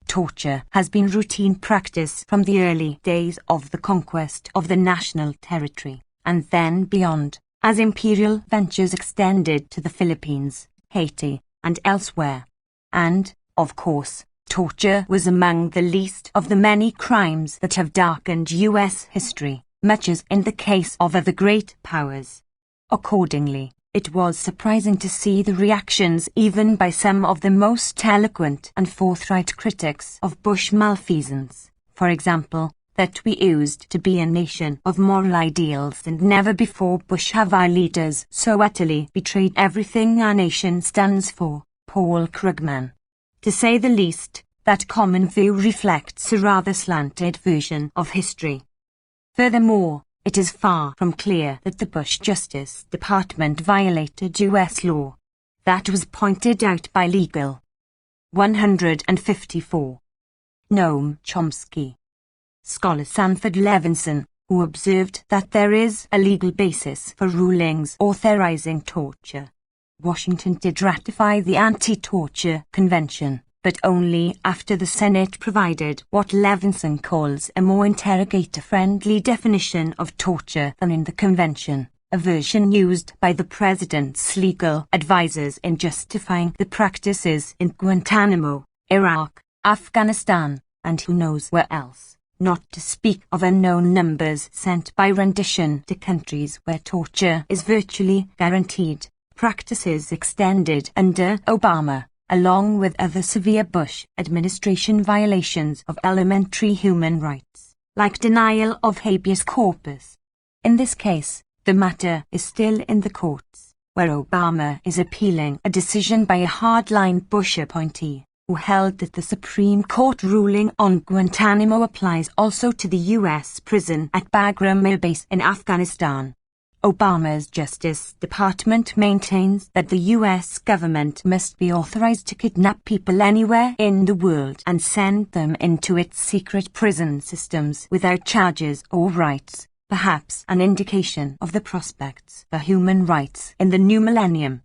Torture has been routine practice from the early days of the conquest of the national territory, and then beyond, as imperial ventures extended to the Philippines, Haiti, and elsewhere. And, of course, torture was among the least of the many crimes that have darkened U.S. history, much as in the case of other great powers. Accordingly, it was surprising to see the reactions even by some of the most eloquent and forthright critics of Bush malfeasance, for example, that we used to be a nation of moral ideals, and never before Bush have our leaders so utterly betrayed everything our nation stands for. Paul Krugman. To say the least, that common view reflects a rather slanted version of history. Furthermore, it is far from clear that the Bush Justice Department violated U.S. law. That was pointed out by Legal. 154. Noam Chomsky. Scholar Sanford Levinson, who observed that there is a legal basis for rulings authorizing torture. Washington did ratify the Anti-Torture Convention, but only after the Senate provided what Levinson calls a more interrogator-friendly definition of torture than in the convention, a version used by the president's legal advisers in justifying the practices in Guantanamo, Iraq, Afghanistan, and who knows where else, not to speak of unknown numbers sent by rendition to countries where torture is virtually guaranteed, practices extended under Obama, along with other severe Bush administration violations of elementary human rights, like denial of habeas corpus. In this case, the matter is still in the courts, where Obama is appealing a decision by a hardline Bush appointee, who held that the Supreme Court ruling on Guantanamo applies also to the U.S. prison at Bagram Air Base in Afghanistan. Obama's Justice Department maintains that the U.S. government must be authorized to kidnap people anywhere in the world and send them into its secret prison systems without charges or rights, perhaps an indication of the prospects for human rights in the new millennium.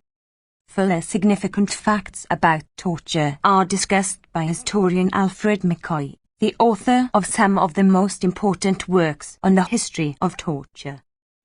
Fuller significant facts about torture are discussed by historian Alfred McCoy, the author of some of the most important works on the history of torture.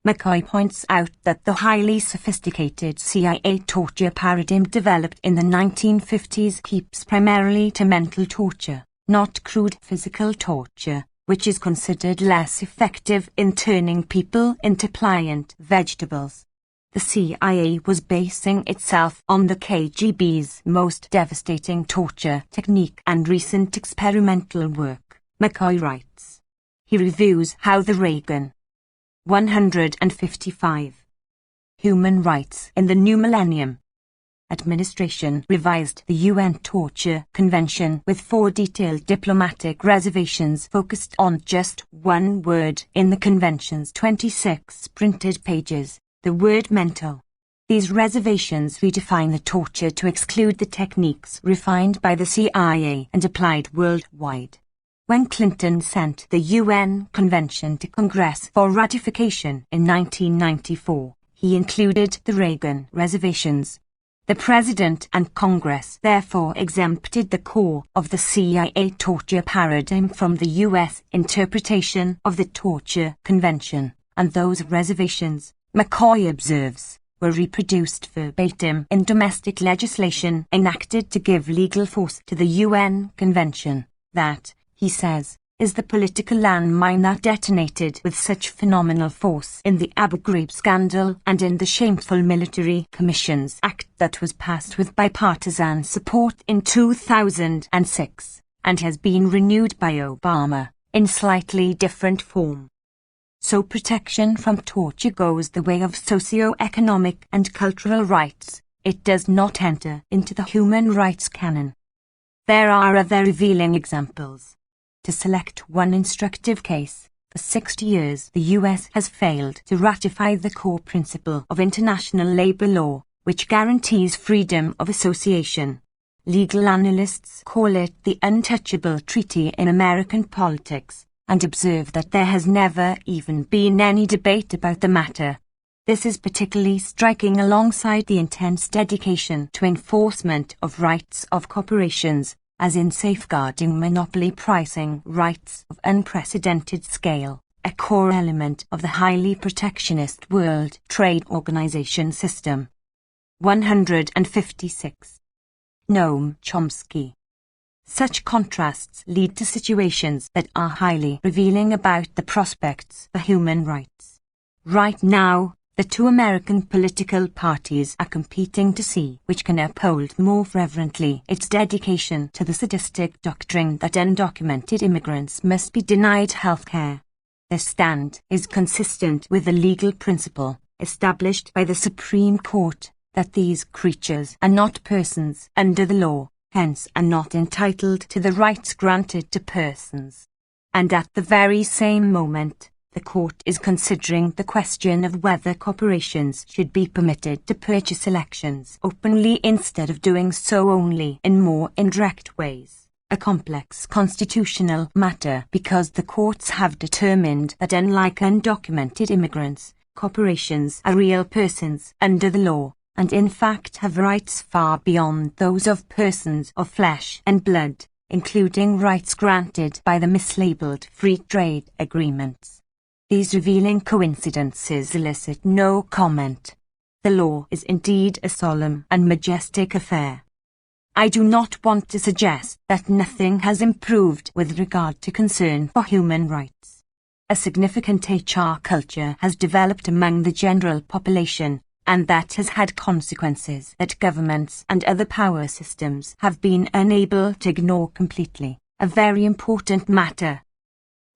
McCoy points out that the highly sophisticated CIA torture paradigm developed in the 1950s keeps primarily to mental torture, not crude physical torture, which is considered less effective in turning people into pliant vegetables. The CIA was basing itself on the KGB's most devastating torture technique and recent experimental work, McCoy writes. He reviews how the Reagan 155. Human Rights in the New Millennium administration revised the UN Torture Convention with 4 detailed diplomatic reservations focused on just one word in the convention's 26 printed pages, the word mental. These reservations redefine the torture to exclude the techniques refined by the CIA and applied worldwide. When Clinton sent the UN Convention to Congress for ratification in 1994, he included the Reagan reservations. The President and Congress therefore exempted the core of the CIA torture paradigm from the U.S. interpretation of the Torture Convention, and those reservations, McCoy observes, were reproduced verbatim in domestic legislation enacted to give legal force to the UN Convention. That, he says, is the political landmine that detonated with such phenomenal force in the Abu Ghraib scandal and in the shameful Military Commissions Act that was passed with bipartisan support in 2006, and has been renewed by Obama, in slightly different form. So protection from torture goes the way of socio-economic and cultural rights. It does not enter into the human rights canon. There are other revealing examples. To select one instructive case, for 60 years the US has failed to ratify the core principle of international labor law, which guarantees freedom of association. Legal analysts call it the untouchable treaty in American politics, and observe that there has never even been any debate about the matter. This is particularly striking alongside the intense dedication to enforcement of rights of corporations, as in safeguarding monopoly pricing rights of unprecedented scale, a core element of the highly protectionist World Trade Organization system. 156. Noam Chomsky. Such contrasts lead to situations that are highly revealing about the prospects for human rights. Right now, The two American political parties are competing to see which can uphold more fervently its dedication to the sadistic doctrine that undocumented immigrants must be denied health care. Their stand is consistent with the legal principle, established by the Supreme Court, that these creatures are not persons under the law, hence are not entitled to the rights granted to persons. And at the very same moment, the court is considering the question of whether corporations should be permitted to purchase elections openly instead of doing so only in more indirect ways, a complex constitutional matter because the courts have determined that unlike undocumented immigrants, corporations are real persons under the law, and in fact have rights far beyond those of persons of flesh and blood, including rights granted by the mislabeled free trade agreements. These revealing coincidences elicit no comment. The law is indeed a solemn and majestic affair. I do not want to suggest that nothing has improved with regard to concern for human rights. A significant HR culture has developed among the general population, and that has had consequences that governments and other power systems have been unable to ignore completely, a very important matter.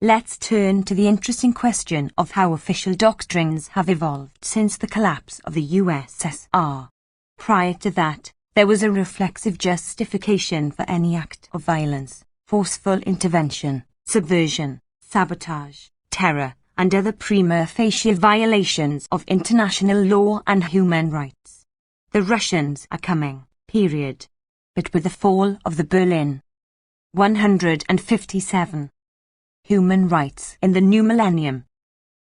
Let's turn to the interesting question of how official doctrines have evolved since the collapse of the USSR. Prior to that, there was a reflexive justification for any act of violence, forceful intervention, subversion, sabotage, terror, and other prima facie violations of international law and human rights. The Russians are coming, period. But with the fall of the Berlin 157 Human Rights in the New Millennium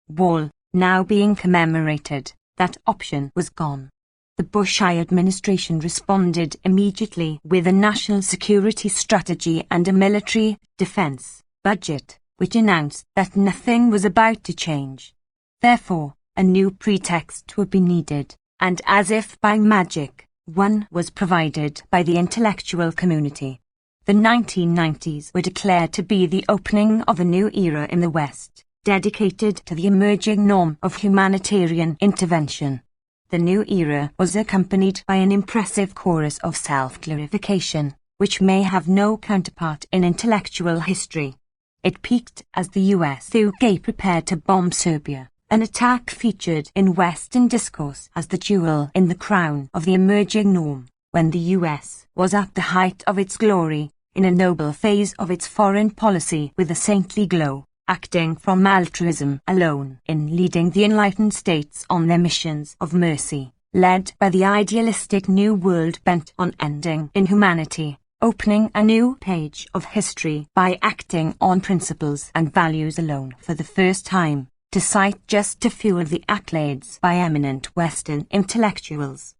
Wall now being commemorated, that option was gone. The Bush administration responded immediately with a national security strategy and a military defense budget, which announced that nothing was about to change. Therefore, a new pretext would be needed, and as if by magic, one was provided by the intellectual community. The 1990s were declared to be the opening of a new era in the West, dedicated to the emerging norm of humanitarian intervention. The new era was accompanied by an impressive chorus of self-glorification, which may have no counterpart in intellectual history. It peaked as the US prepared to bomb Serbia, an attack featured in Western discourse as the jewel in the crown of the emerging norm, when the US was at the height of its glory, in a noble phase of its foreign policy with a saintly glow, acting from altruism alone in leading the enlightened states on their missions of mercy, led by the idealistic new world bent on ending inhumanity, opening a new page of history by acting on principles and values alone for the first time, to cite just a few of the accolades by eminent Western intellectuals.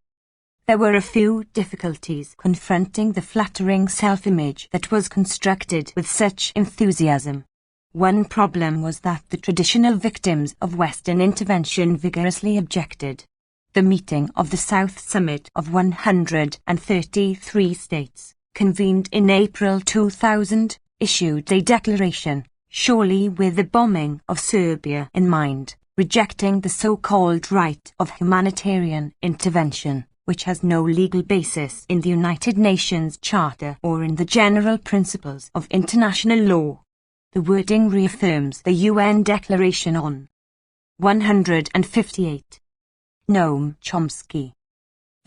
There were a few difficulties confronting the flattering self-image that was constructed with such enthusiasm. One problem was that the traditional victims of Western intervention vigorously objected. The meeting of the South Summit of 133 states, convened in April 2000, issued a declaration, surely with the bombing of Serbia in mind, rejecting the so-called right of humanitarian intervention, which has no legal basis in the United Nations Charter or in the general principles of international law. The wording reaffirms the UN Declaration on 158. Noam Chomsky.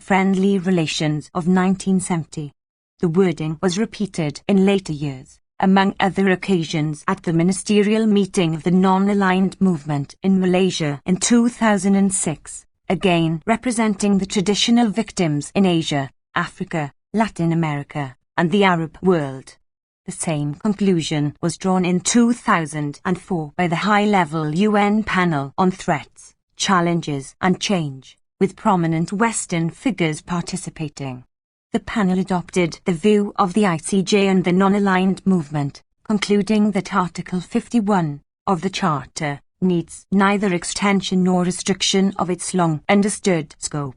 Friendly Relations of 1970. The wording was repeated in later years, among other occasions at the ministerial meeting of the Non-Aligned Movement in Malaysia in 2006. Again representing the traditional victims in Asia, Africa, Latin America, and the Arab world. The same conclusion was drawn in 2004 by the high-level UN panel on threats, challenges and change, with prominent Western figures participating. The panel adopted the view of the ICJ and the non-aligned movement, concluding that Article 51 of the Charter needs neither extension nor restriction of its long-understood scope.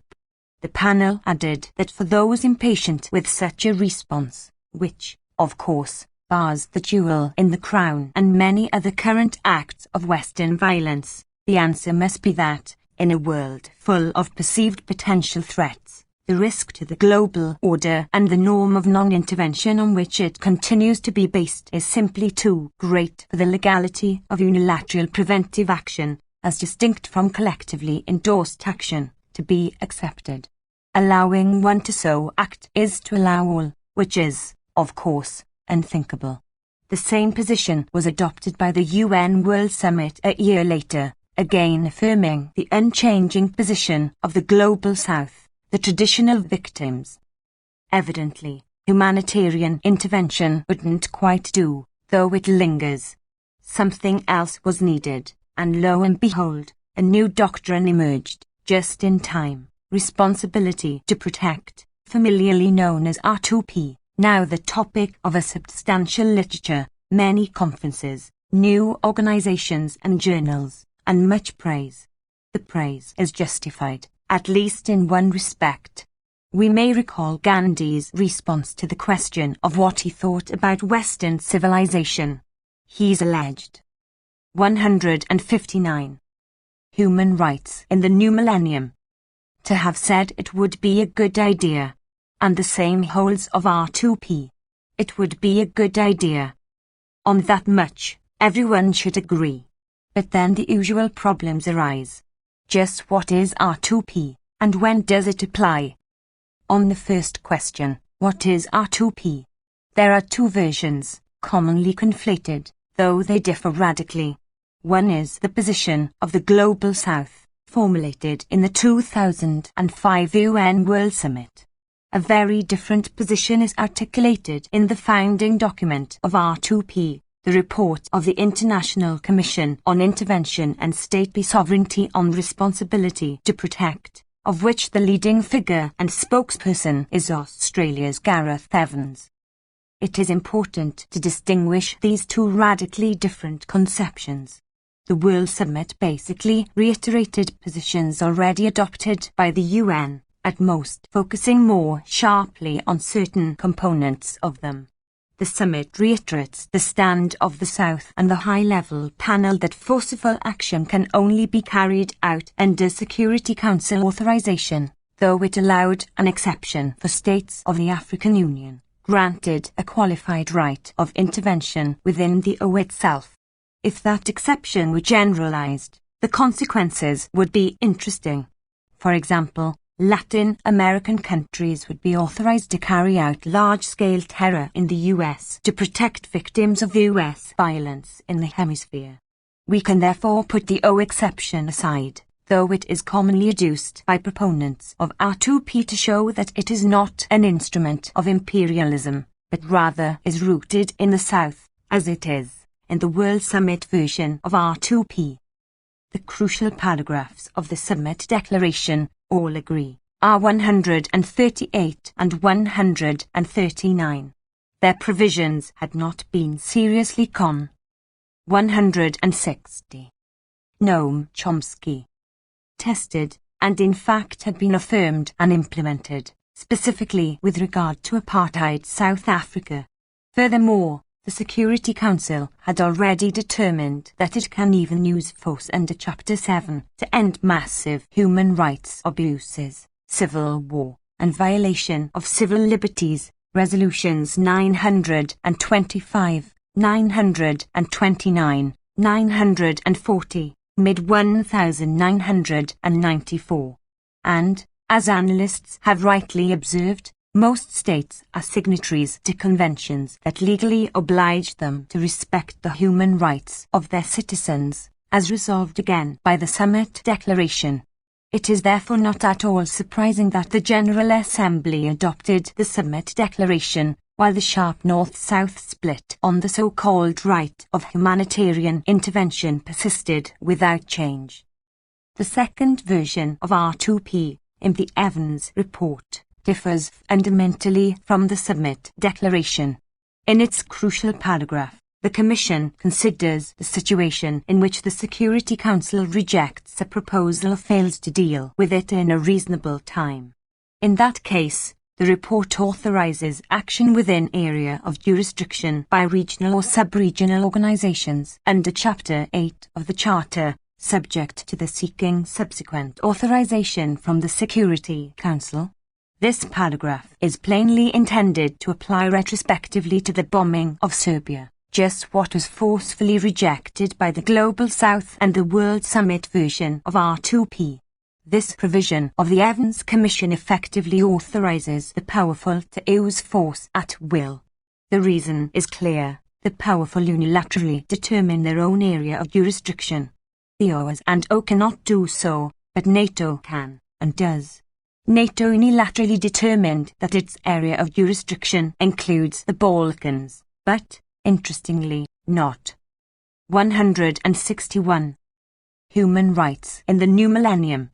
The panel added that for those impatient with such a response, which, of course, bars the jewel in the crown and many other current acts of Western violence, the answer must be that, In a world full of perceived potential threats, the risk to the global order and the norm of non-intervention on which it continues to be based is simply too great for the legality of unilateral preventive action, as distinct from collectively endorsed action, to be accepted. Allowing one to so act is to allow all, which is, of course, unthinkable. The same position was adopted by the UN World Summit a year later, again affirming the unchanging position of the Global South, the traditional victims. Evidently, humanitarian intervention wouldn't quite do, though it lingers. Something else was needed, and lo and behold, a new doctrine emerged, just in time: responsibility to protect, familiarly known as R2P, now the topic of a substantial literature, many conferences, new organizations and journals, and much praise. The praise is justified, at least in one respect. We may recall Gandhi's response to the question of what he thought about Western civilization. He's alleged. 159. Human rights in the new millennium. To have said it would be a good idea. And the same holds of R2P. It would be a good idea. On that much, everyone should agree. But then the usual problems arise. Just what is R2P, and when does it apply? On the first question, what is R2P? There are two versions, commonly conflated, though they differ radically. One is the position of the Global South, formulated in the 2005 UN World Summit. A very different position is articulated in the founding document of R2P, the report of the International Commission on Intervention and State Sovereignty on Responsibility to Protect, of which the leading figure and spokesperson is Australia's Gareth Evans. It is important to distinguish these two radically different conceptions. The World Summit basically reiterated positions already adopted by the UN, at most focusing more sharply on certain components of them. The summit reiterates the stand of the South and the high-level panel that forceful action can only be carried out under Security Council authorization, though it allowed an exception for states of the African Union, granted a qualified right of intervention within the OA itself. If that exception were generalized, the consequences would be interesting. For example, Latin American countries would be authorized to carry out large-scale terror in the US to protect victims of US violence in the hemisphere. We can therefore put the O exception aside, though it is commonly adduced by proponents of R2P to show that it is not an instrument of imperialism, but rather is rooted in the South, as it is in the World Summit version of R2P. The crucial paragraphs of the Summit Declaration all agree, are 138 and 139. Their provisions had not been seriously 160. Noam Chomsky. Tested, and in fact had been affirmed and implemented, specifically with regard to apartheid South Africa. Furthermore, the Security Council had already determined that it can even use force under Chapter 7 to end massive human rights abuses, civil war, and violation of civil liberties, Resolutions 925, 929, 940, mid-1994. And, as analysts have rightly observed, most states are signatories to conventions that legally oblige them to respect the human rights of their citizens, as resolved again by the Summit Declaration. It is therefore not at all surprising that the General Assembly adopted the Summit Declaration, while the sharp North-South split on the so-called right of humanitarian intervention persisted without change. The second version of R2P, in the Evans Report, differs fundamentally from the Summit Declaration. In its crucial paragraph, the Commission considers the situation in which the Security Council rejects a proposal or fails to deal with it in a reasonable time. In that case, the report authorizes action within area of jurisdiction by regional or sub-regional organizations under Chapter 8 of the Charter, subject to the seeking subsequent authorization from the Security Council. This paragraph is plainly intended to apply retrospectively to the bombing of Serbia, just what was forcefully rejected by the Global South and the World Summit version of R2P. This provision of the Evans Commission effectively authorizes the powerful to use force at will. The reason is clear. The powerful unilaterally determine their own area of jurisdiction. The OAS and O cannot do so, but NATO can, and does. NATO unilaterally determined that its area of jurisdiction includes the Balkans, but, interestingly, not. 161. Human rights in the new millennium.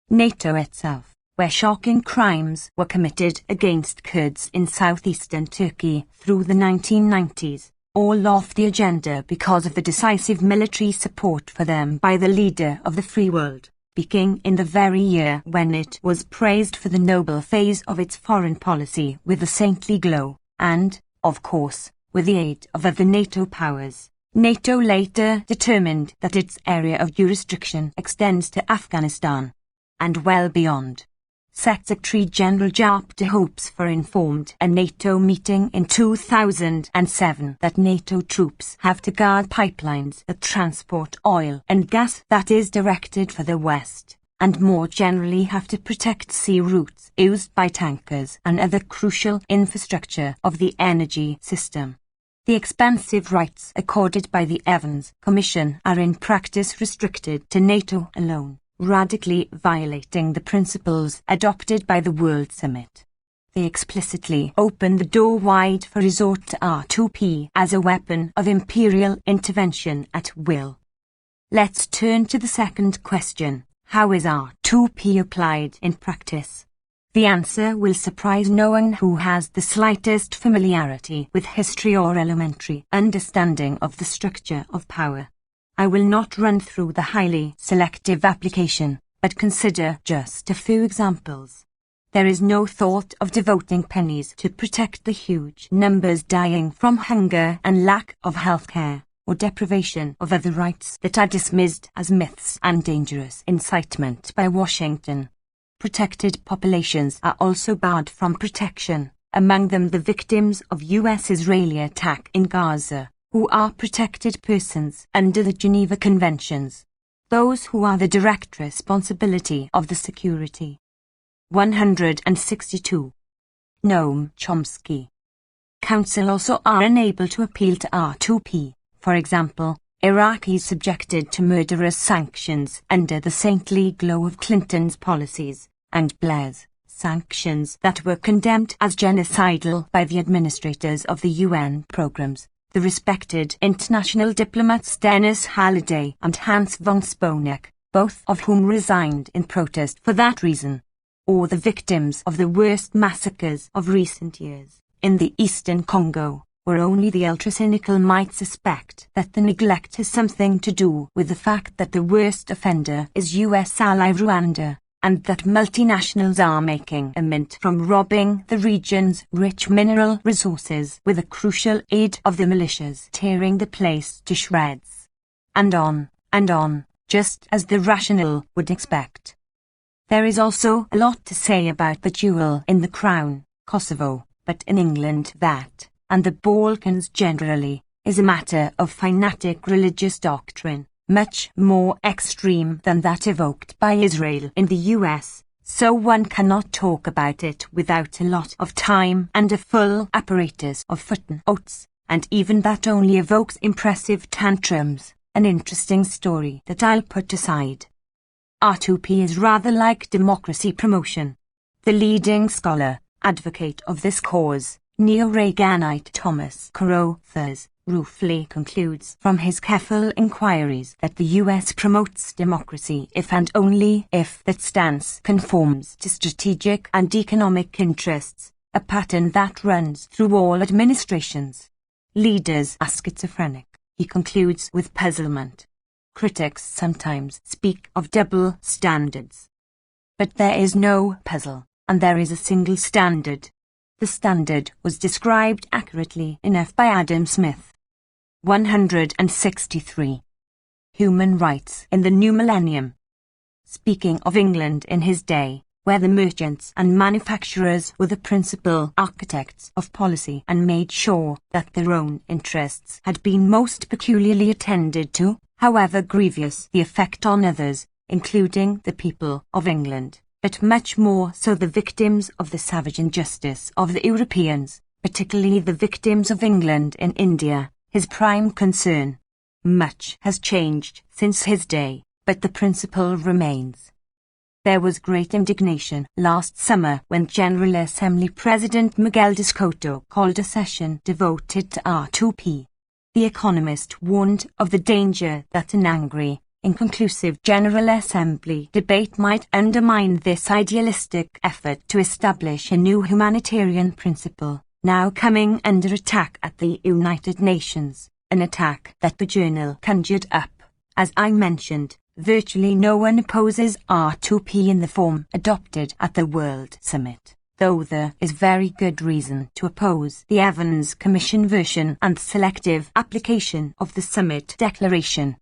NATO itself, where shocking crimes were committed against Kurds in southeastern Turkey through the 1990s, all off the agenda because of the decisive military support for them by the leader of the free world, speaking in the very year when it was praised for the noble phase of its foreign policy with a saintly glow, and, of course, with the aid of other NATO powers. NATO later determined that its area of jurisdiction extends to Afghanistan, and well beyond. Secretary General Jaap de Hoop's for informed a NATO meeting in 2007 that NATO troops have to guard pipelines that transport oil and gas that is directed for the West, and more generally have to protect sea routes used by tankers and other crucial infrastructure of the energy system. The expansive rights accorded by the Evans Commission are in practice restricted to NATO alone, radically violating the principles adopted by the World Summit. They explicitly open the door wide for resort to R2P as a weapon of imperial intervention at will. Let's turn to the second question. How is R2P applied in practice? The answer will surprise no one who has the slightest familiarity with history or elementary understanding of the structure of power. I will not run through the highly selective application, but consider just a few examples. There is no thought of devoting pennies to protect the huge numbers dying from hunger and lack of health care, or deprivation of other rights that are dismissed as myths and dangerous incitement by Washington. Protected populations are also barred from protection, among them the victims of US-Israeli attack in Gaza, who are protected persons under the Geneva Conventions, those who are the direct responsibility of the security. 162. Noam Chomsky. Council also are unable to appeal to R2P, for example, Iraqis subjected to murderous sanctions under the saintly glow of Clinton's policies, and Blair's sanctions that were condemned as genocidal by the administrators of the UN programs. The respected international diplomats Dennis Halliday and Hans von Sponeck, both of whom resigned in protest for that reason, or the victims of the worst massacres of recent years, in the eastern Congo, where only the ultra-cynical might suspect that the neglect has something to do with the fact that the worst offender is US ally Rwanda, and that multinationals are making a mint from robbing the region's rich mineral resources with the crucial aid of the militias tearing the place to shreds. And on, just as the rational would expect. There is also a lot to say about the jewel in the crown, Kosovo, but in England that, and the Balkans generally, is a matter of fanatic religious doctrine, much more extreme than that evoked by Israel in the US, so one cannot talk about it without a lot of time and a full apparatus of footnotes, and even that only evokes impressive tantrums, an interesting story that I'll put aside. R2P is rather like democracy promotion. The leading scholar, advocate of this cause, Neo-Reaganite Thomas Carothers, ruefully concludes from his careful inquiries that the US promotes democracy if and only if that stance conforms to strategic and economic interests, a pattern that runs through all administrations. Leaders are schizophrenic, he concludes with puzzlement. Critics sometimes speak of double standards. But there is no puzzle, and there is a single standard. The standard was described accurately enough by Adam Smith. 163. Human Rights in the New Millennium. Speaking of England in his day, where the merchants and manufacturers were the principal architects of policy and made sure that their own interests had been most peculiarly attended to, however grievous the effect on others, including the people of England, but much more so the victims of the savage injustice of the Europeans, particularly the victims of England in India, his prime concern. Much has changed since his day, but the principle remains. There was great indignation last summer when General Assembly President Miguel Descoto called a session devoted to R2P. The Economist warned of the danger that an angry, inconclusive General Assembly debate might undermine this idealistic effort to establish a new humanitarian principle, now coming under attack at the United Nations, an attack that the journal conjured up. As I mentioned, virtually no one opposes R2P in the form adopted at the World Summit, though there is very good reason to oppose the Evans Commission version and selective application of the Summit Declaration.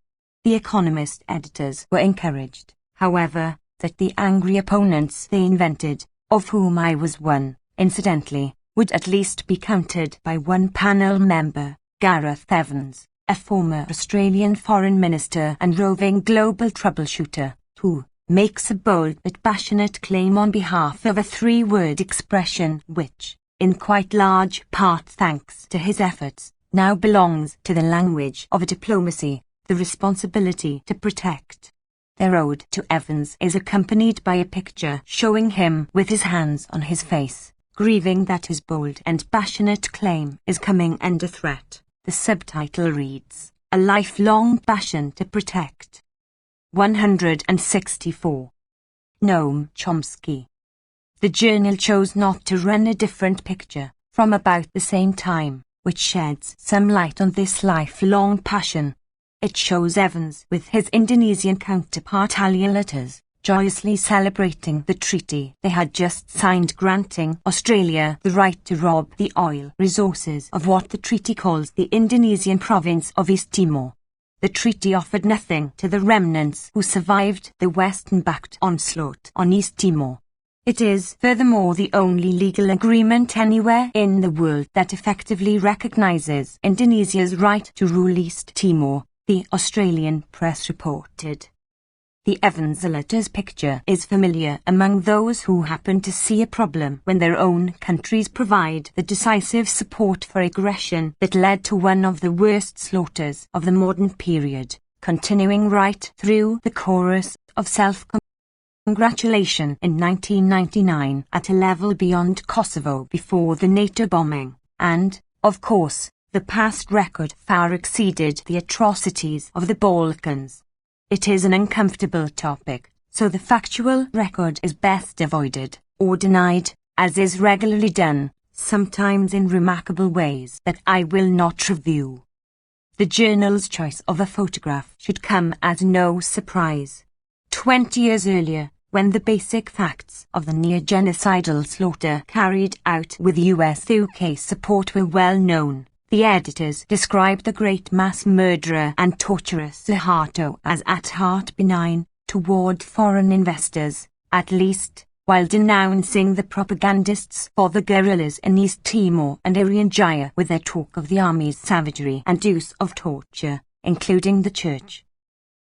The Economist editors were encouraged, however, that the angry opponents they invented, of whom I was one, incidentally, would at least be countered by one panel member, Gareth Evans, a former Australian foreign minister and roving global troubleshooter, who makes a bold but passionate claim on behalf of a three-word expression which, in quite large part thanks to his efforts, now belongs to the language of diplomacy, the responsibility to protect. Their ode to Evans is accompanied by a picture showing him with his hands on his face, grieving that his bold and passionate claim is coming under threat. The subtitle reads, "A Lifelong Passion to Protect." 164. Noam Chomsky. The journal chose not to run a different picture, from about the same time, which sheds some light on this lifelong passion. It shows Evans with his Indonesian counterpart Letters, joyously celebrating the treaty they had just signed granting Australia the right to rob the oil resources of what the treaty calls the Indonesian province of East Timor. The treaty offered nothing to the remnants who survived the Western-backed onslaught on East Timor. It is, furthermore, the only legal agreement anywhere in the world that effectively recognizes Indonesia's right to rule East Timor, the Australian press reported. The Evans Letters picture is familiar among those who happen to see a problem when their own countries provide the decisive support for aggression that led to one of the worst slaughters of the modern period, continuing right through the chorus of self-congratulation in 1999 at a level beyond Kosovo before the NATO bombing, and, of course, the past record far exceeded the atrocities of the Balkans. It is an uncomfortable topic, so the factual record is best avoided, or denied, as is regularly done, sometimes in remarkable ways that I will not review. The journal's choice of a photograph should come as no surprise. 20 years earlier, when the basic facts of the near-genocidal slaughter carried out with US-UK support were well known, the editors described the great mass murderer and torturer Suharto as at heart benign toward foreign investors, at least, while denouncing the propagandists for the guerrillas in East Timor and Irian Jaya with their talk of the army's savagery and use of torture, including the church.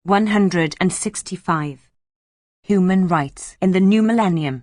165. Human Rights in the New Millennium.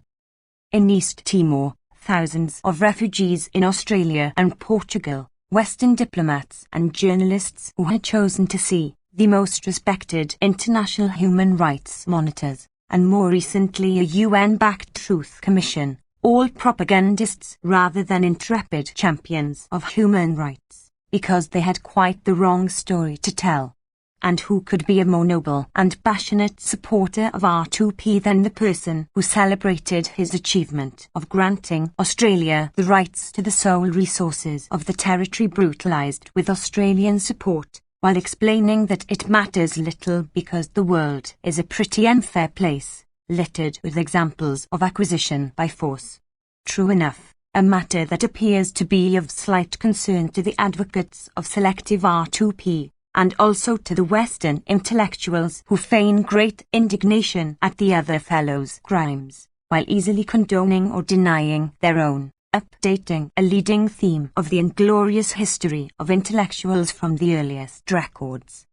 In East Timor, thousands of refugees in Australia and Portugal, Western diplomats and journalists who had chosen to see the most respected international human rights monitors, and more recently a UN-backed Truth Commission, all propagandists rather than intrepid champions of human rights, because they had quite the wrong story to tell. And who could be a more noble and passionate supporter of R2P than the person who celebrated his achievement of granting Australia the rights to the sole resources of the territory brutalised with Australian support, while explaining that it matters little because the world is a pretty unfair place, littered with examples of acquisition by force. True enough, a matter that appears to be of slight concern to the advocates of selective R2P, and also to the Western intellectuals who feign great indignation at the other fellows' crimes, while easily condoning or denying their own, updating a leading theme of the inglorious history of intellectuals from the earliest records.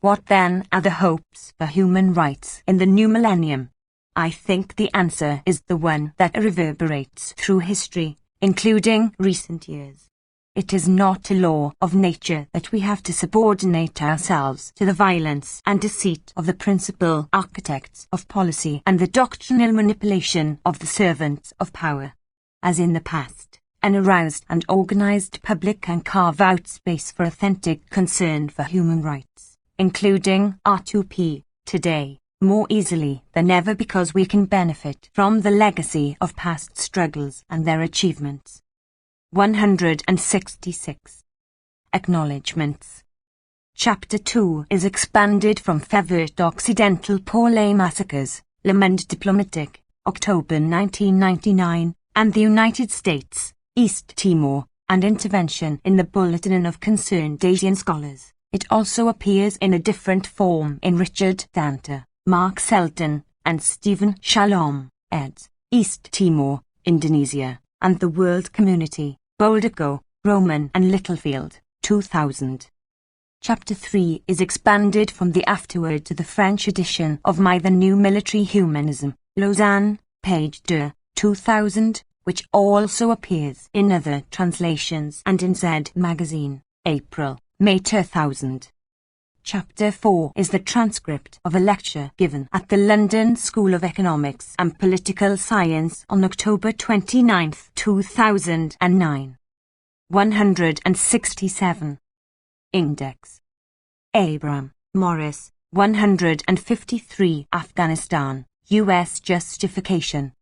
What then are the hopes for human rights in the new millennium? I think the answer is the one that reverberates through history, including recent years. It is not a law of nature that we have to subordinate ourselves to the violence and deceit of the principal architects of policy and the doctrinal manipulation of the servants of power. As in the past, an aroused and organized public can carve out space for authentic concern for human rights, including R2P, today, more easily than ever because we can benefit from the legacy of past struggles and their achievements. 166. Acknowledgements. Chapter 2 is expanded from Favert Occidental pour les massacres, Le Monde Diplomatique, October 1999, and the United States, East Timor, and intervention in the Bulletin of Concerned Asian Scholars. It also appears in a different form in Richard Danta, Mark Selton, and Stephen Shalom, eds. East Timor, Indonesia, and the World Community, Boldico, Roman and Littlefield, 2000. Chapter 3 is expanded from the afterword to the French edition of The New Military Humanism, Lausanne, page 2, 2000, which also appears in other translations and in Z magazine, April, May 2000. Chapter 4 is the transcript of a lecture given at the London School of Economics and Political Science on October 29, 2009. 167. Index. Abram, Morris, 153 Afghanistan, U.S. Justification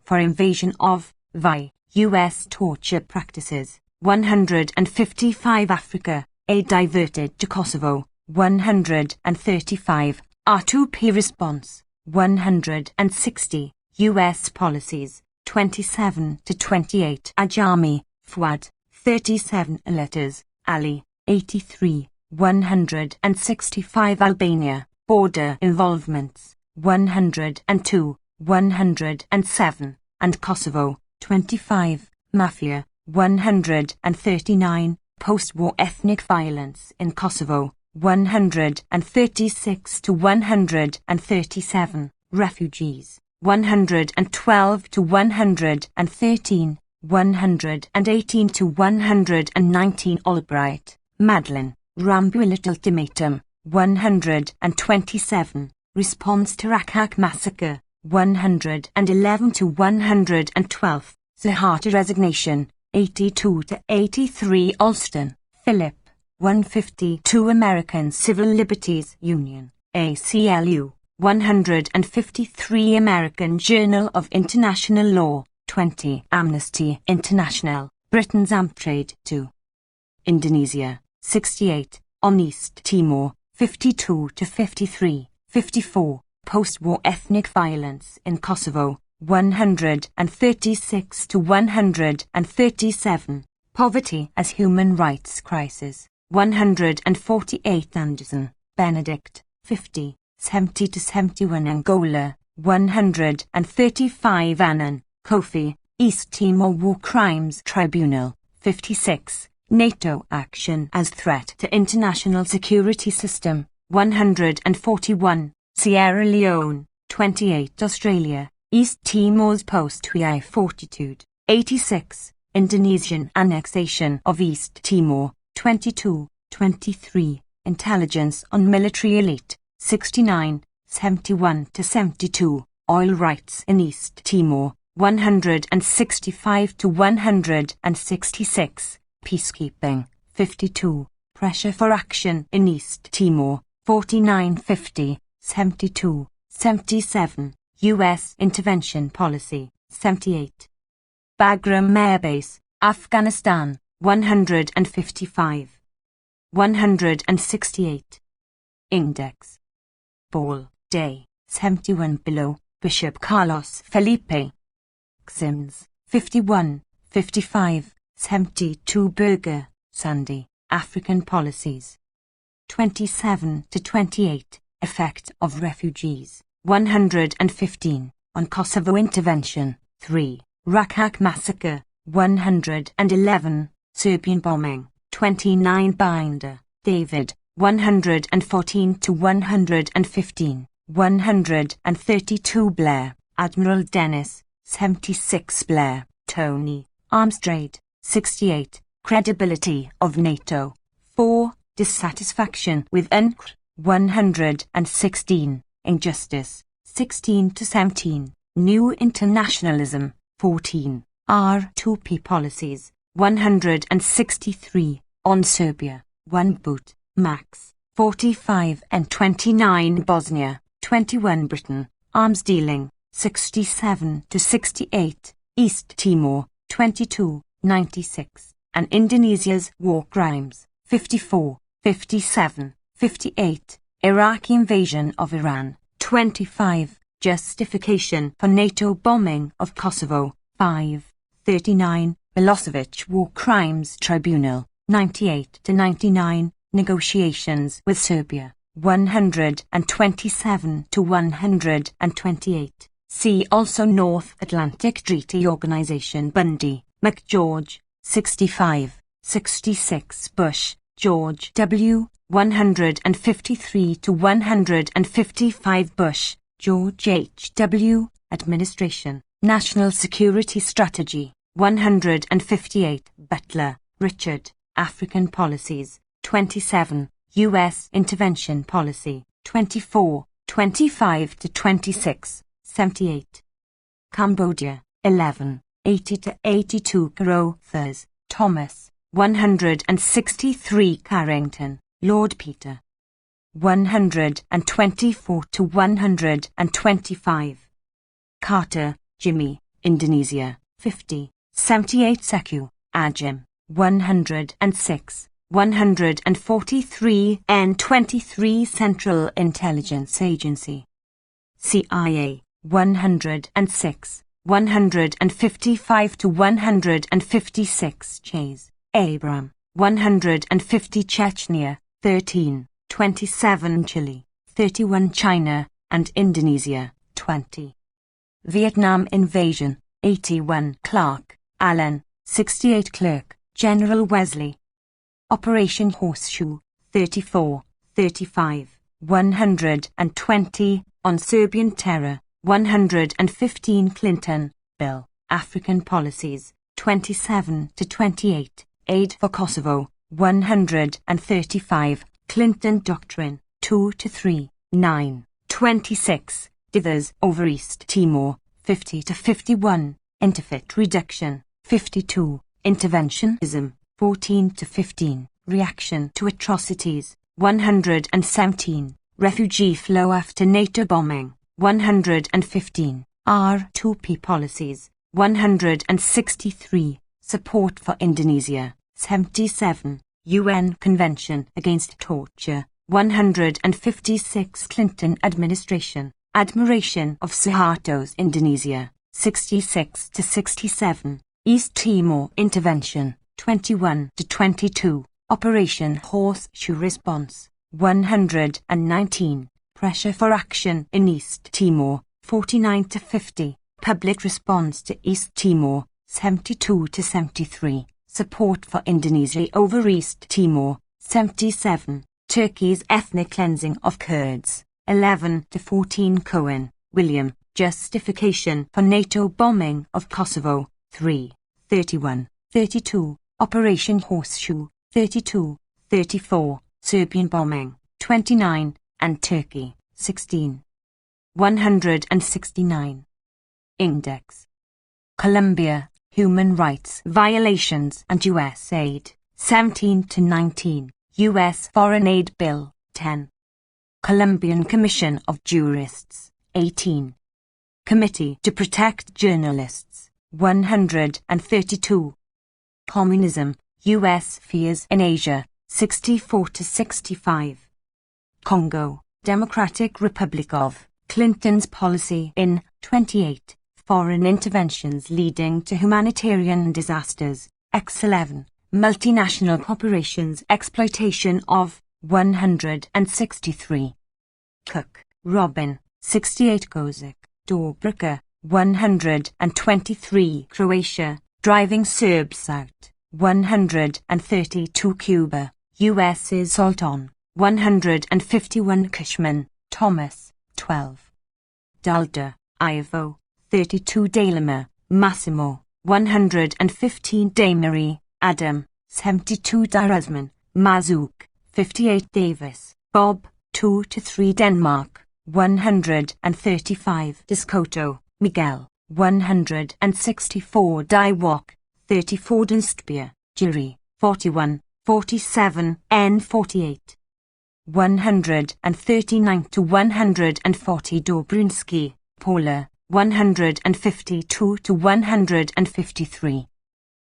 for invasion of, via, U.S. torture practices, 155 Africa, A diverted to Kosovo, 135, R2P response, 160, U.S. policies, 27 to 28 Ajami, Fuad, 37 letters, Ali, 83, 165 Albania, border involvements, 102, 107, and Kosovo, 25, Mafia, 139, post-war ethnic violence in Kosovo, 136 to 137, refugees, 112 to 113, 118 to 119 Albright, Madeline, Rambuillet ultimatum, 127, response to Rakak massacre, 111 to 112, Zahata resignation, 82 to 83 Alston, Philip, 152 American Civil Liberties Union, ACLU, 153 American Journal of International Law, 20 Amnesty International, Britain's Amtrade 2. Indonesia, 68, on East Timor, 52 to 53, 54, post-war ethnic violence in Kosovo, 136 to 137, poverty as human rights crisis, 148 Anderson, Benedict, 50, 70 to 71 Angola, 135 Annan, Kofi, East Timor War Crimes Tribunal, 56, NATO action as threat to international security system, 141, Sierra Leone, 28 Australia, East Timor's post-Huai fortitude, 86, Indonesian annexation of East Timor, 22, 23, intelligence on military elite, 69, 71 to 72, oil rights in East Timor, 165 to 166, peacekeeping, 52, pressure for action in East Timor, 49-50, 72, 77, U.S. intervention policy, 78. Bagram Air Base, Afghanistan, 155. 168. Index. Ball, Day, 71 below, Bishop Carlos Felipe. Sims, 51, 55, 72 Berger, Sandy, African Policies. 27 to 28, effect of refugees, 115, on Kosovo intervention, 3, Rakak massacre, 111, Serbian bombing, 29 Binder, David, 114 to 115, 132 Blair, Admiral Dennis, 76 Blair, Tony, arms trade, 68, credibility of NATO, 4, dissatisfaction with UNCR, 116, injustice, 16 to 17, new internationalism, 14, R2P policies, 163, on Serbia, 1 boot, max, 45 and 29 Bosnia, 21 Britain, arms dealing, 67 to 68, East Timor, 22, 96, and Indonesia's war crimes, 54, 57, 58, Iraqi invasion of Iran, 25, justification for NATO bombing of Kosovo, 5, 39, Milosevic War Crimes Tribunal, 98 to 99, negotiations with Serbia, 127 to 128. See also North Atlantic Treaty Organization Bundy, McGeorge, 65, 66 Bush, George W., 153 to 155 Bush, George H.W., Administration, National Security Strategy, 158 Butler, Richard, African Policies, 27, U.S. Intervention Policy, 24, 25 to 26, 78. Cambodia, 11, 80 to 82 Carruthers, Thomas, 163 Carrington, Lord Peter. 124 to 125. Carter, Jimmy, Indonesia, 50, 78 Secu, Ajim, 106, 143 N23 Central Intelligence Agency. CIA, 106, 155 to 156 Chase, Abram, 150 Chechnya, 13, 27 Chile, 31 China, and Indonesia, 20. Vietnam invasion, 81 Clark, Allen, 68 Clerk, General Wesley. Operation Horseshoe, 34, 35, 120, on Serbian terror, 115 Clinton, Bill, African policies, 27 to 28, aid for Kosovo, 135, Clinton doctrine, 2 to 3, 9, 26, dithers over East Timor, 50 to 51, interfeit reduction, 52, interventionism, 14 to 15, reaction to atrocities, 117, refugee flow after NATO bombing, 115, R2P policies, 163, support for Indonesia, 77, UN Convention Against Torture, 156 Clinton administration, admiration of Suharto's Indonesia, 66 to 67, East Timor intervention, 21 to 22, Operation Horseshoe response, 119, pressure for action in East Timor, 49 to 50, public response to East Timor, 72 to 73, support for Indonesia over East Timor, 77, Turkey's ethnic cleansing of Kurds, 11 to 14 Cohen, William, justification for NATO bombing of Kosovo, 3, 31, 32, Operation Horseshoe, 32, 34, Serbian bombing, 29, and Turkey, 16. 169. Index. Colombia, human rights violations and U.S. aid, 17 to 19, U.S. Foreign Aid Bill, 10. Colombian Commission of Jurists, 18. Committee to Protect Journalists, 132. Communism, U.S. fears in Asia, 64 to 65. Congo, Democratic Republic of, Clinton's policy in, 28. Foreign interventions leading to humanitarian disasters, X11. Multinational corporations' exploitation of, 163. Cook, Robin, 68. Kozik, Dobrka, 123. Croatia, driving Serbs out, 132. Cuba, US's Sultan, 151. Cushman, Thomas, 12. Dalda, Ivo, 32. Dalema, Massimo, 115. Damarie, Adam, 72. Darasman, Mazuk, 58. Davis, Bob, 2 to 3. Denmark, 135. Discoto, Miguel, 164. Diwak, 34. Dunstbia, Jiri, 41, 47. N 48. 139 to 140. Dobrinski, Paula, 152 to 153.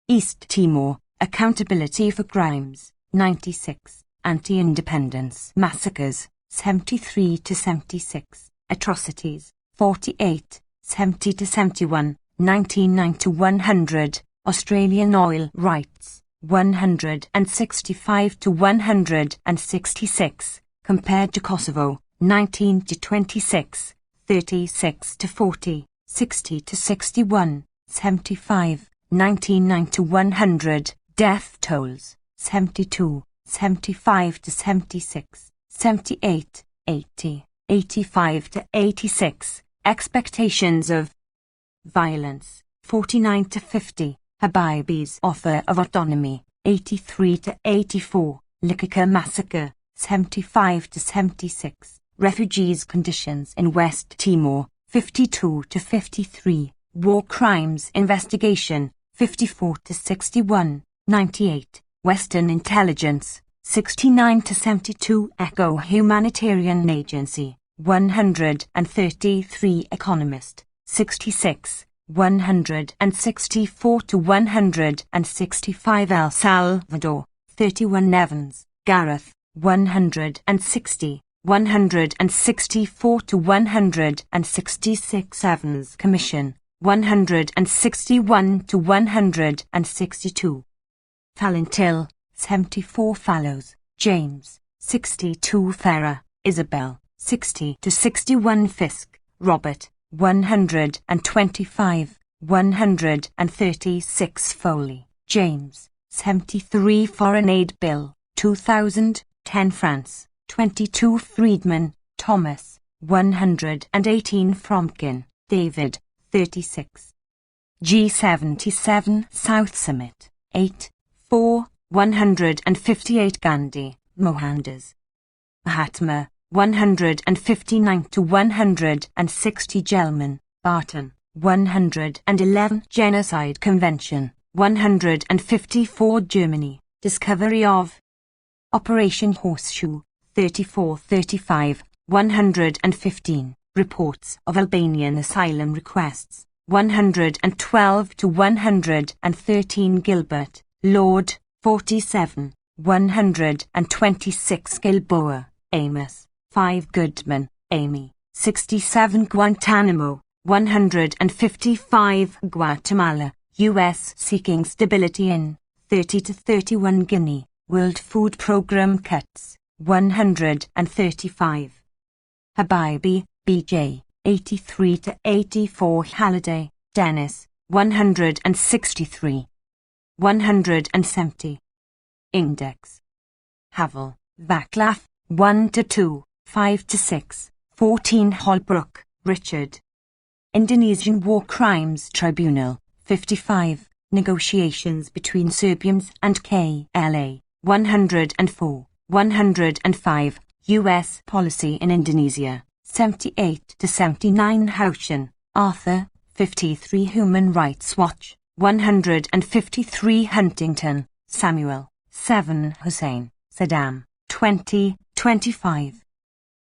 East Timor, accountability for crimes, 96. Anti-independence massacres, 73 to 76. Atrocities, 48, 70 to 71. 99 to 100. Australian oil rights, 165 to 166, compared to Kosovo, 19 to 26, 36 to 40, 60 to 61, 75, 99 to 100, death tolls, 72, 75 to 76, 78, 80, 85 to 86, expectations of violence, 49 to 50, Habibie's offer of autonomy, 83 to 84, Likika massacre, 75 to 76, refugees' conditions in West Timor, 52 to 53, war crimes investigation, 54 to 61, 98, Western intelligence, 69 to 72, ECHO humanitarian agency, 133, economist, 66, 164 to 165, El Salvador, 31, Evans, Gareth, 160, 164 to 166, Evans Commission, 161 to 162. Fallentil, 74, Fallows, James, 62, Ferrer, Isabel, 60 to 61, Fisk, Robert, 125, 136, Foley, James, 73, Foreign Aid Bill, 2000, 10, France, 22, Friedman, Thomas, 118, Fromkin, David, 36. G77, South Summit, 8, 4, 158, Gandhi, Mohandas. Mahatma, 159 to 160, Gelman, Barton, 111, Genocide Convention, 154, Germany, discovery of Operation Horseshoe, 34-35, 115, reports of Albanian asylum requests, 112 to 113, Gilbert, Lord, 47, 126, Gilboa, Amos, 5, Goodman, Amy, 67, Guantanamo, 155, Guatemala, U.S. seeking stability in 30 to 31, Guinea, World Food Programme cuts, 135. Habibie, B.J., 83 to 84, Halliday, Dennis, 163. 170. Index. Havel, Vaclav, 1 to 2, 5 to 6, 14, Holbrook, Richard. Indonesian War Crimes Tribunal, 55, negotiations between Serbians and KLA, 104, 105, U.S. policy in Indonesia, 78 to 79, Houchen, Arthur, 53, Human Rights Watch, 153, Huntington, Samuel, 7, Hussein, Saddam, 20, 25.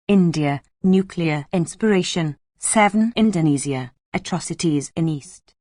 India, nuclear inspiration, 7, Indonesia, atrocities in East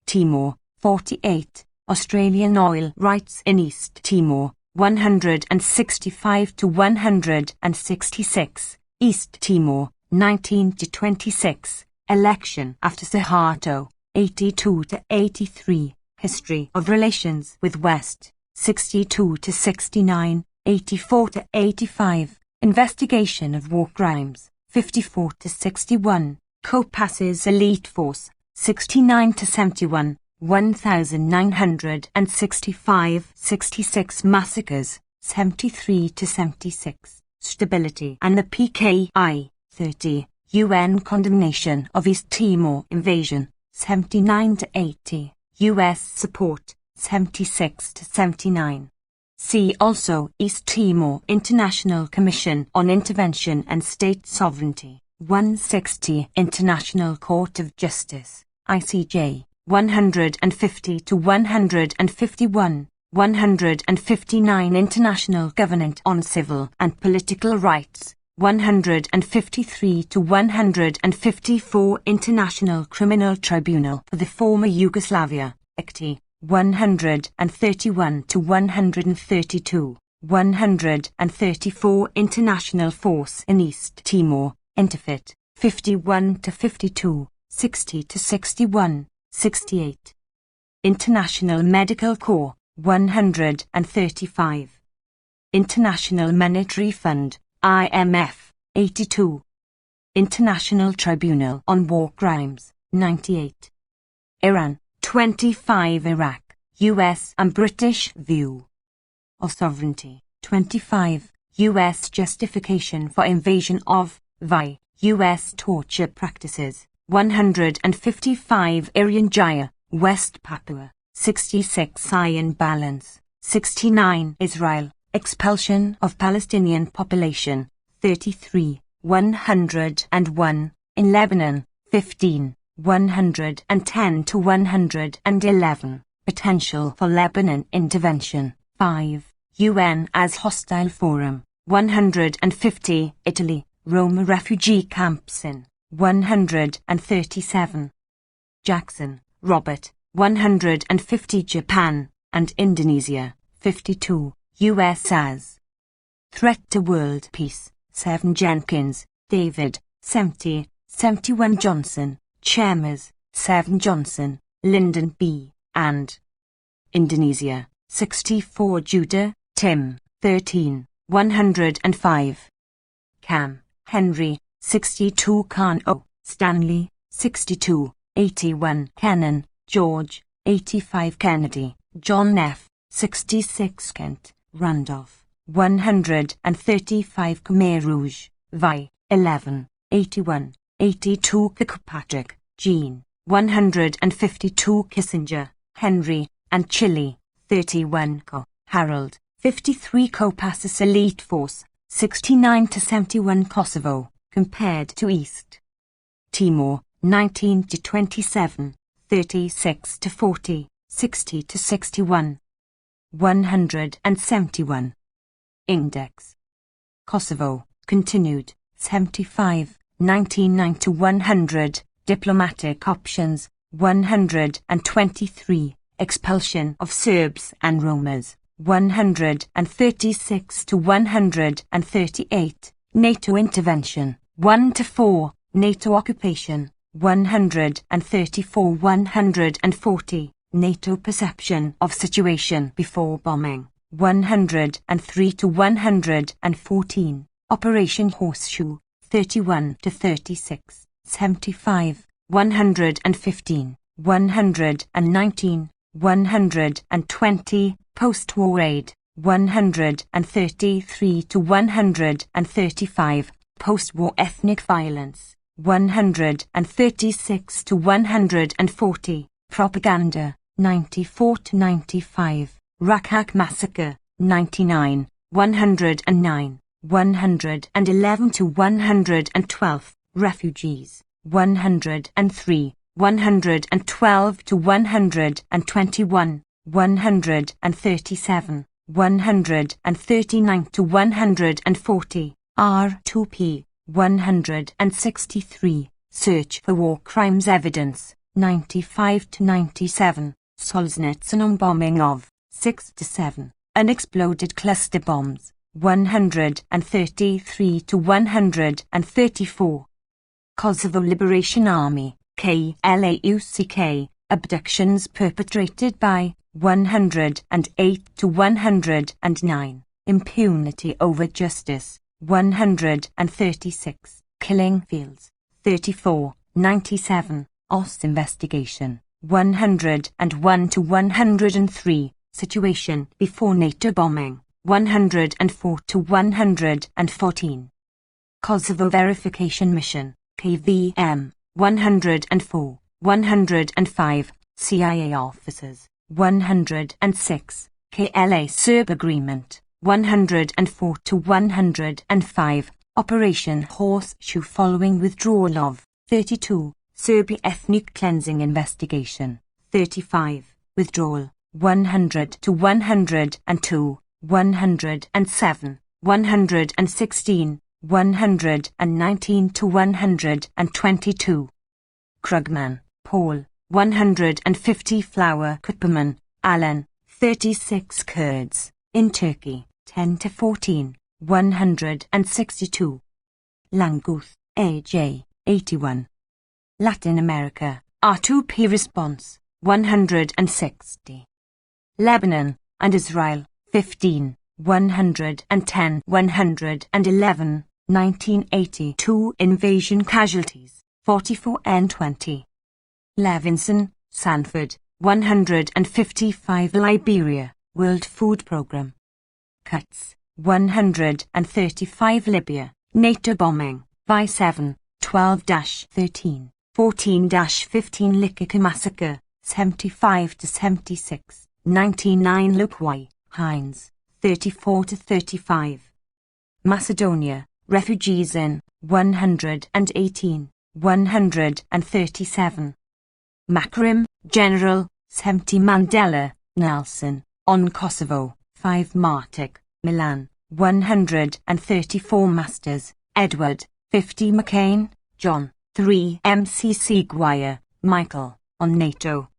Timor, 48, Australian oil rights in East Timor, 165 to 166, East Timor, 19 to 26, election after Suharto, 82 to 83, history of relations with West, 62 to 69, 84 to 85, investigation of war crimes, 54 to 61, Kopas's elite force, 69 to 71, 1965, 66 massacres, 73 to 76, stability and the PKI, 30, UN condemnation of East Timor invasion, 79 to 80, US support, 76 to 79. See also East Timor International Commission on Intervention and State Sovereignty, 160 International Court of Justice, ICJ, 150 to 151, 159 International Covenant on Civil and Political Rights, 153 to 154 International Criminal Tribunal for the former Yugoslavia, ICTY, 131 to 132, 134 International Force in East Timor, Interfit, 51 to 52, 60 to 61, 68. International Medical Corps, 135. International Monetary Fund, IMF, 82. International Tribunal on War Crimes, 98. Iran, 25. Iraq, US and British view of sovereignty, 25. US justification for invasion of VI, US torture practices, 155. Irian Jaya, West Papua, 66. Iron balance, 69. Israel, expulsion of Palestinian population, 33. 101. In Lebanon, 15. 110 to 111. Potential for Lebanon intervention, 5. UN as hostile forum, 150. Italy, Roma refugee camps in, 137. Jackson, Robert, 150. Japan and Indonesia, 52. US as threat to world peace, 7. Jenkins, David, 70. 71. Johnson, Chambers, 7. Johnson, Lyndon B. and Indonesia, 64. Judah, Tim, 13. 105. Cam, Henry, 62. Khan O. Stanley, 62. 81. Kennan, George, 85. Kennedy, John F. 66. Kent, Randolph, 135. Khmer Rouge, Vi, 11. 81. 82. Kirkpatrick, Jean, 152. Kissinger, Henry, and Chile, 31. Harold, 53. Kopassus elite force, 69 to 71. Kosovo, compared to East Timor, 19 to 27, 36 to 40, 60 to 61. 171. Index. Kosovo, continued, 75, 99 to 100, diplomatic options, 123, expulsion of Serbs and Romas, 136 to 138, NATO intervention, 1 to 4, NATO occupation, 134 140, NATO perception of situation before bombing, 103 to 114, Operation Horseshoe, 31 to 36, 75, 115, 119, 120, post-war aid, 133 to 135, post-war ethnic violence, 136 to 140, propaganda, 94 to 95, Rakak massacre, 99, 109, 111 to 112, refugees, 103, 112 to 121, 137, 139 to 140, R2P, 163, search for war crimes evidence, 95 to 97, Solzhenitsyn bombing of, 6 to 7, unexploded cluster bombs, 133 to 134. Kosovo Liberation Army, KLAUCK, abductions perpetrated by, 108 to 109. Impunity over justice, 136. Killing fields, 34, 97. OSS investigation, 101 to 103. Situation before NATO bombing, 104 to 114. Kosovo verification mission, KVM, 104, 105. CIA officers, 106. KLA Serb agreement, 104 to 105. Operation Horseshoe following withdrawal of, 32. Serbia ethnic cleansing investigation, 35. Withdrawal, 100 to 102, 107, 116, 119 to 122. Krugman, Paul, 150. Flower Kutperman, Alan, 36. Kurds, in Turkey, 10 to 14, 162. Languth, A.J., 81. Latin America, R2P response, 160. Lebanon and Israel, 15, 110, 111, 1982 invasion casualties, 44 and 20. Levinson, Sanford, 155. Liberia, World Food Programme. Cuts, 135. Libya, NATO bombing, Vi7, 12-13, 14-15. Likiki massacre, 75 to 76, 99. Lukwai, Hines, 34 to 35. Macedonia, refugees in, 118, 137. Makrim, General, 70. Mandela, Nelson, on Kosovo, 5. Martic, Milan, 134. Masters, Edward, 50. McCain, John, 3. MCC Guire, Michael, on NATO.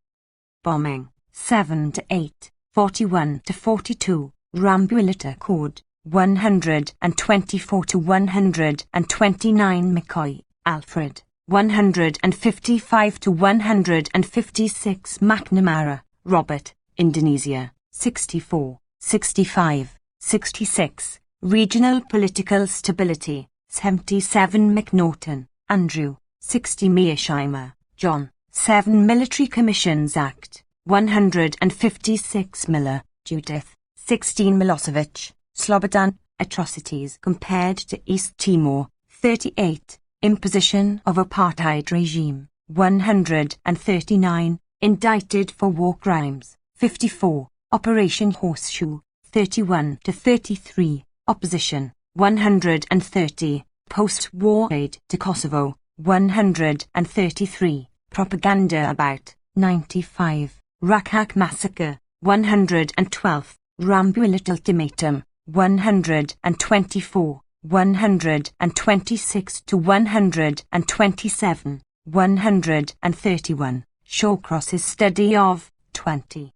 Bombing, 7 to 8, 41 to 42. Rambuilita Accord, 124 to 129. McCoy, Alfred, 155 to 156. McNamara, Robert, Indonesia, 64, 65, 66. Regional political stability, 77. McNaughton, Andrew, 60. Mearsheimer, John, 7. Military Commissions Act, 156. Miller, Judith, 16. Milosevic, Slobodan, Atrocities compared to East Timor, 38. Imposition of apartheid regime, 139. Indicted for war crimes, 54. Operation Horseshoe, 31 to 33. Opposition, 130. Post-war aid to Kosovo, 133. Propaganda about, 95. Rakak massacre, 112. Rambuillit ultimatum, 124. 126 to 127, 131. Shawcross's study of, 20.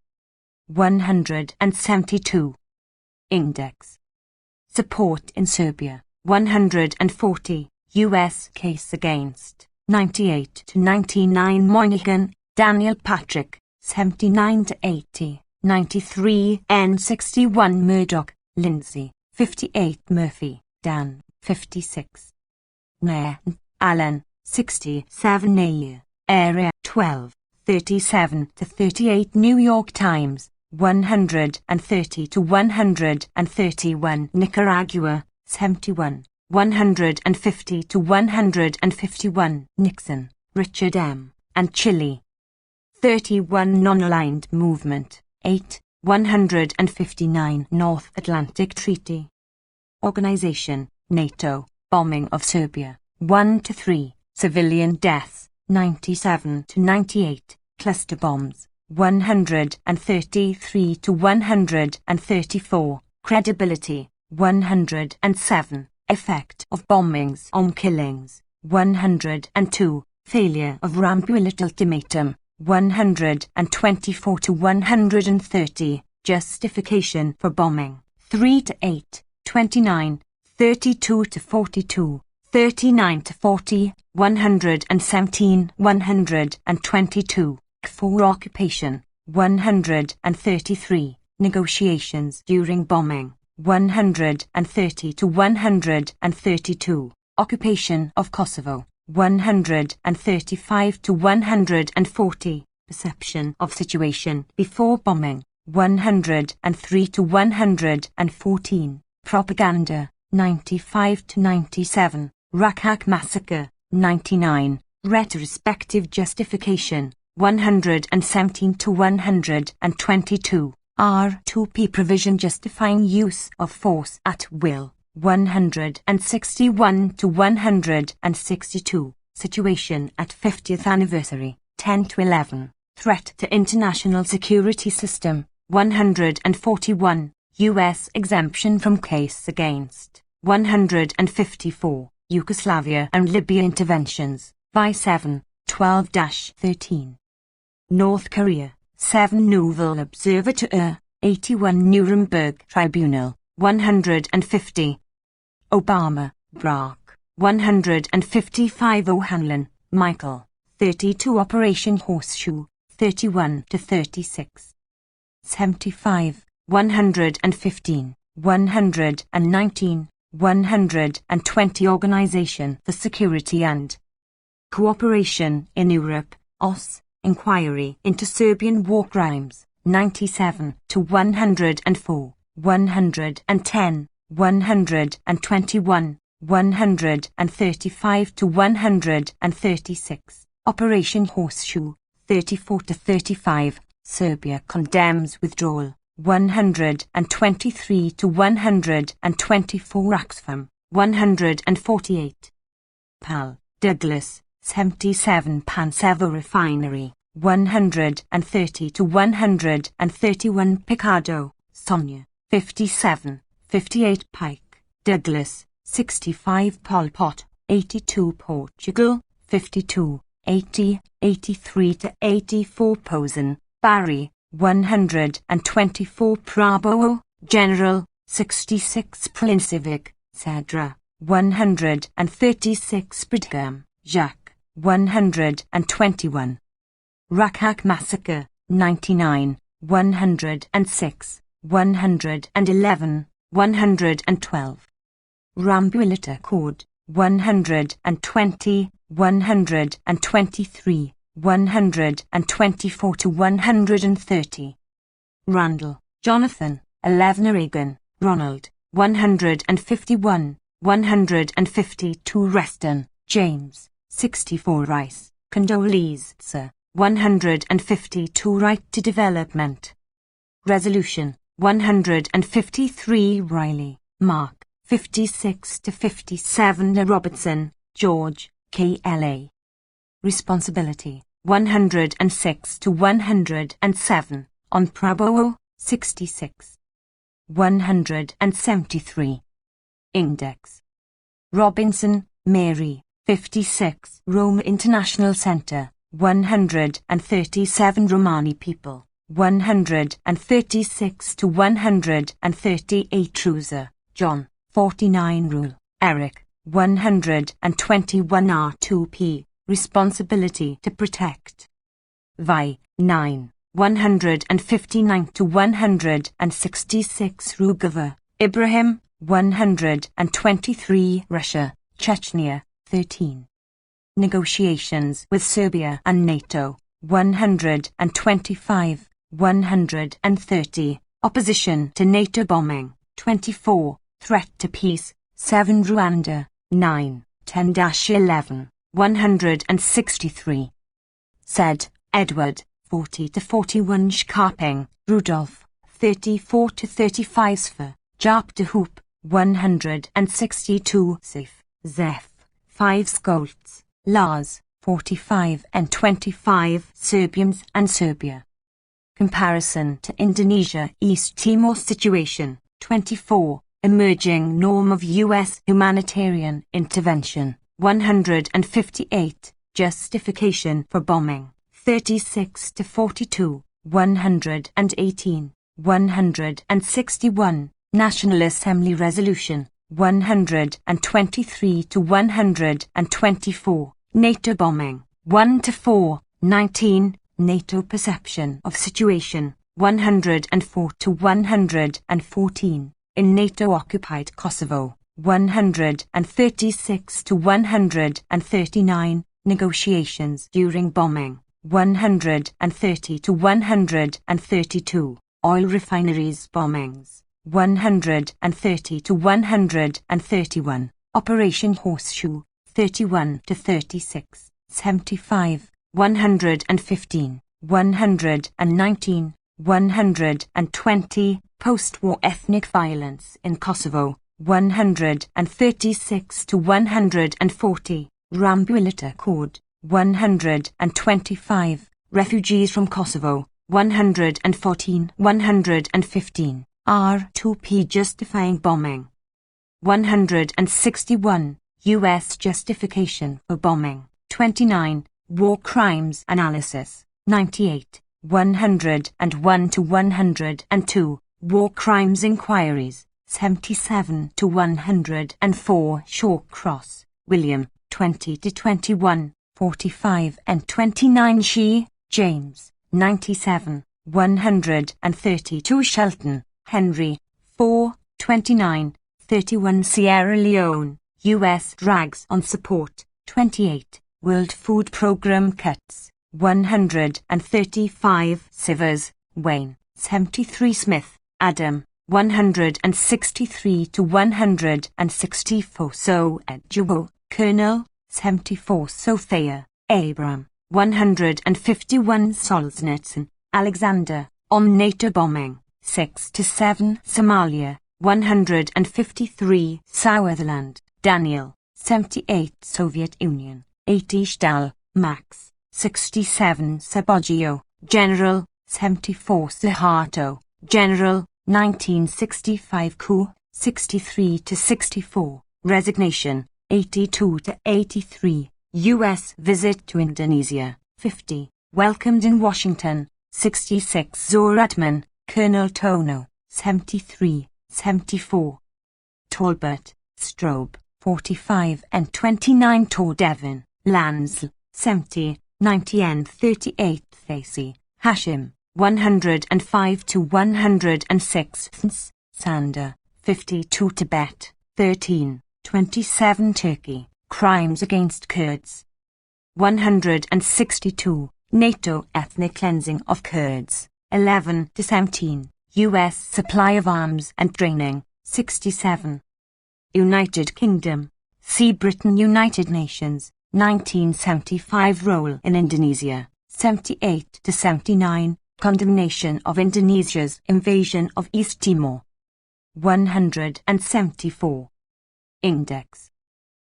172. Index. Support in Serbia, 140. U.S. case against, 98 to 99. Moynihan, Daniel Patrick, 79 to 80, 93. N61. Murdoch, Lindsay, 58. Murphy, Dan, 56. Nairn, Alan, 67. Nair, Area 12, 37 to 38. New York Times, 130 to 131. Nicaragua, 71, 150 to 151. Nixon, Richard M., and Chile. 31. Non-aligned movement, 8, 159. North Atlantic Treaty Organization, NATO, bombing of Serbia, 1 to 3. Civilian deaths, 97 to 98. Cluster bombs, 133 to 134. Credibility, 107. Effect of bombings on killings, 102. Failure of Rambuillit ultimatum, 124 to 130. Justification for bombing, 3 to 8. 29, 32 to 42, 39 to 40, 117, 122. For occupation, 133. Negotiations during bombing, 130 to 132. Occupation of Kosovo, 135 to 140. Perception of situation before bombing, 103 to 114. Propaganda, 95 to 97. Rakak massacre, 99. Retrospective justification, 117 to 122. R2P provision justifying use of force at will, 161 to 162. Situation at 50th anniversary, 10 to 11. Threat to international security system, 141. U.S. exemption from case against, 154. Yugoslavia and Libya interventions, by 7, 12-13. North Korea, 7 Nouvel Observateur, 81 Nuremberg Tribunal, 150. Obama, Barack, 155 O'Hanlon, Michael, 32 Operation Horseshoe, 31 to 36. 75, 115, 119, 120 Organization for Security and Cooperation in Europe, OSCE, Inquiry into Serbian War Crimes, 97 to 104, 110, 121, 135 to 136. Operation Horseshoe, 34 to 35. Serbia condemns withdrawal, 123 to 124. Oxfam, 148. Pal, Douglas, 77. Pansevo Refinery, 130 to 131. Picado, Sonia, 57, 58. Pike, Douglas, 65. Pol Pot, 82. Portugal, 52, 80, 83 to 84. Posen, Barry, 124. Prabowo, General, 66. Plincevic, Cedra, 136. Brigham, Jacques, 121. Rakak massacre, 99, 106, 111, 112. Rambuilita Accord, 120, 123, 124 to 130. Randall, Jonathan, 11. Reagan, Ronald, 151, 152. Reston, James, 64. Rice, Condoleezza, 152. Right to Development. Resolution, 153. Riley, Mark, 56 to 57. Robertson, George, KLA. Responsibility, 106 to 107. On Prabowo, 66. 173. Index. Robinson, Mary, 56. Rome International Center, 137. Romani people, 136 to 138. Truza, John, 49. Rule, Eric, 121. R2P, responsibility to protect. Vi, 9, 159 to 166. Rugova, Ibrahim, 123. Russia, Chechnya, 13. Negotiations with Serbia and NATO, 125, 130. Opposition to NATO bombing, 24. Threat to peace, 7. Rwanda, 9, 10-11, 163. Said, Edward, 40 to 41. Skarping, Rudolph, 34 to 35. Sver, Jap de Hoop, 162. Sif, Zef, 5. Skolts, Lars, 45 and 25. Serbians and Serbia. Comparison to Indonesia East Timor situation, 24. Emerging norm of U.S. humanitarian intervention, 158. Justification for bombing, 36 to 42. 118, 161. National Assembly Resolution, 123 to 124. NATO bombing, 1 to 4. 19. NATO perception of situation, 104 to 114. in NATO-occupied Kosovo, 136 to 139, negotiations during bombing, 130 to 132, oil refineries bombings, 130 to 131, Operation Horseshoe, 31 to 36, 75, 115, 119, 120, post-war ethnic violence in Kosovo, 136 to 140, Rambulita Accord, 125, refugees from Kosovo, 114, 115, R2P justifying bombing, 161, U.S. justification for bombing, 29, war crimes analysis, 98, 101 to 102, war crimes inquiries, 77 to 104, Shawcross, William, 20 to 21, 45 and 29, Shee, James, 97, 132, Shelton, Henry, 4, 29, 31, Sierra Leone, U.S. drags on support, 28, World Food Programme cuts, 135, Sivers, Wayne, 73, Smith, Adam, 163 to 164, So Edjuo, Colonel, 74, Sophia, Abram, 151, Solzhenitsyn, Alexander, on NATO bombing, 6 to 7, Somalia, 153, Sutherland, Daniel, 78, Soviet Union, 80, Stahl, Max, 67, Saboggio, General, 74, Suharto, General, 1965, Coup, 63 to 64, resignation, 82 to 83, U.S. visit to Indonesia, 50, welcomed in Washington, 66, Zoratman, Colonel Tono, 73, 74, Talbot, Strobe, 45 and 29, Tor Devon, Lansl, 70, 90 and 38, Thacey, Hashim, 105 to 106, Sander, 52, Tibet, 13, 27, Turkey, crimes against Kurds, 162, NATO ethnic cleansing of Kurds, 11 to 17, U.S. supply of arms and training, 67. United Kingdom, see Britain, United Nations, 1975, role in Indonesia, 78 to 79, condemnation of Indonesia's invasion of East Timor, 174. Index,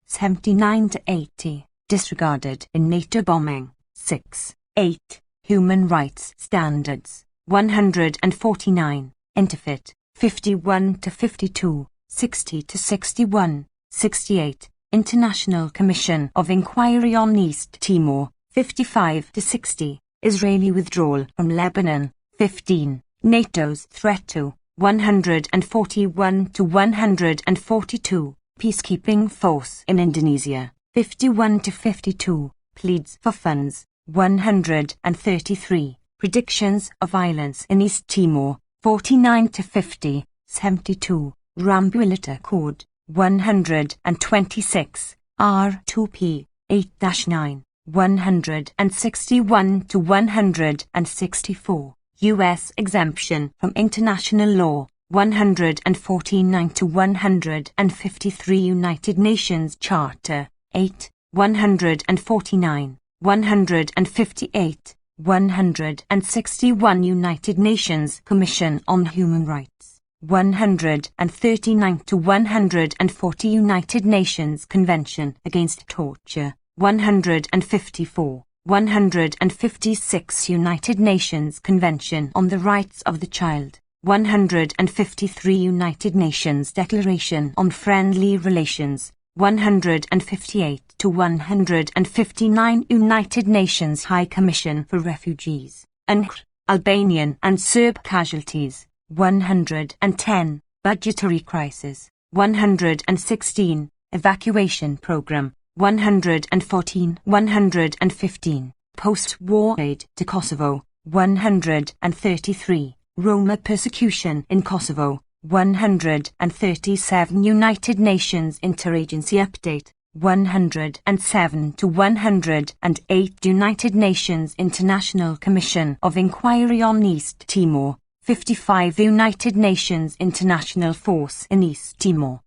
79 to 80, disregarded in NATO bombing, 6, 8, human rights standards, 149, Interfit, 51 to 52, 60 to 61, 68, International Commission of Inquiry on East Timor, 55 to 60, Israeli withdrawal from Lebanon, 15, NATO's threat to, 141 to 142, peacekeeping force in Indonesia, 51 to 52, pleads for funds, 133, predictions of violence in East Timor, 49 to 50, 72, Rambulita Accord, 126, R2P, 8-9, 161 to 164, U.S. exemption from international law, 149 to 153, United Nations Charter, 8, 149, 158, 161, United Nations Commission on Human Rights, 139 to 140, United Nations Convention Against Torture, 154, 156, United Nations Convention on the Rights of the Child, 153, United Nations Declaration on Friendly Relations, 158 to 159, United Nations High Commission for Refugees, UNHCR, Albanian and Serb casualties, 110, budgetary crisis, 116, evacuation program, 114, 115, post-war aid to Kosovo, 133, Roma persecution in Kosovo, 137 United Nations Interagency Update, 107 to 108 United Nations International Commission of Inquiry on East Timor, 55 United Nations International Force in East Timor.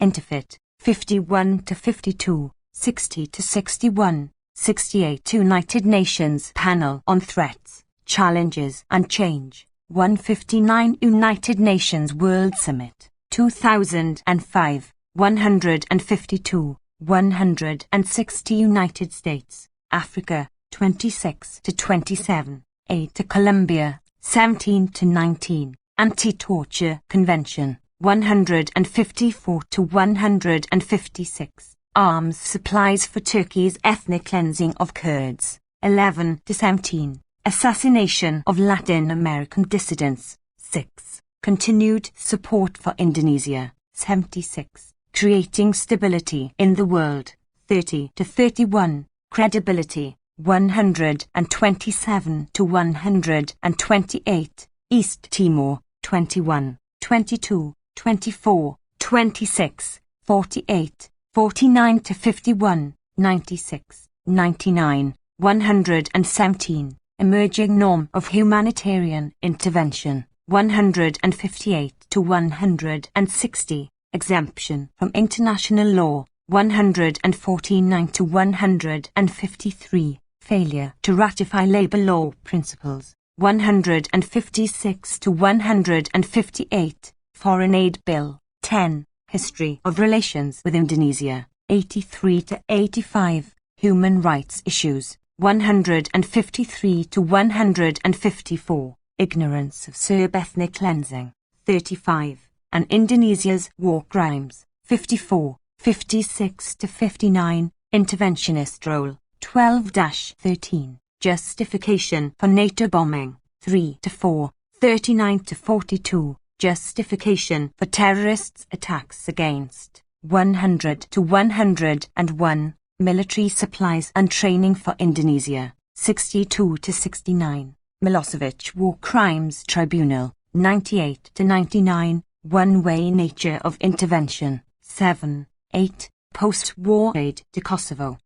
Interfit, 51 to 52, 60 to 61, 68 United Nations Panel on Threats, Challenges and Change, 159 United Nations World Summit, 2005, 152, 160 United States, Africa, 26 to 27, 8 to Colombia, 17 to 19, Anti-Torture Convention, 154 to 156, Arms Supplies for Turkey's Ethnic Cleansing of Kurds, 11 to 17, Assassination of Latin American Dissidents, 6, Continued Support for Indonesia, 76, Creating Stability in the World, 30 to 31, Credibility, 127 to 128, East Timor, 21, 22, 24, 26, 48, 49 to 51, 96, 99, 117, Emerging Norm of Humanitarian Intervention, 158 to 160, Exemption from International Law, 149 to 153, Failure to ratify labor law principles, 156 to 158, Foreign Aid Bill, 10, History of Relations with Indonesia, 83 to 85, Human Rights Issues, 153 to 154, Ignorance of Serb Ethnic Cleansing, 35, and Indonesia's War Crimes, 54, 56 to 59, Interventionist Role, 12-13, Justification for NATO Bombing, 3 to 4, 39 to 42, Justification for Terrorists' Attacks Against, 100 to 101, Military Supplies and Training for Indonesia, 62 to 69, Milosevic War Crimes Tribunal, 98 to 99, One-Way Nature of Intervention, 7, 8, Post-War Aid to Kosovo,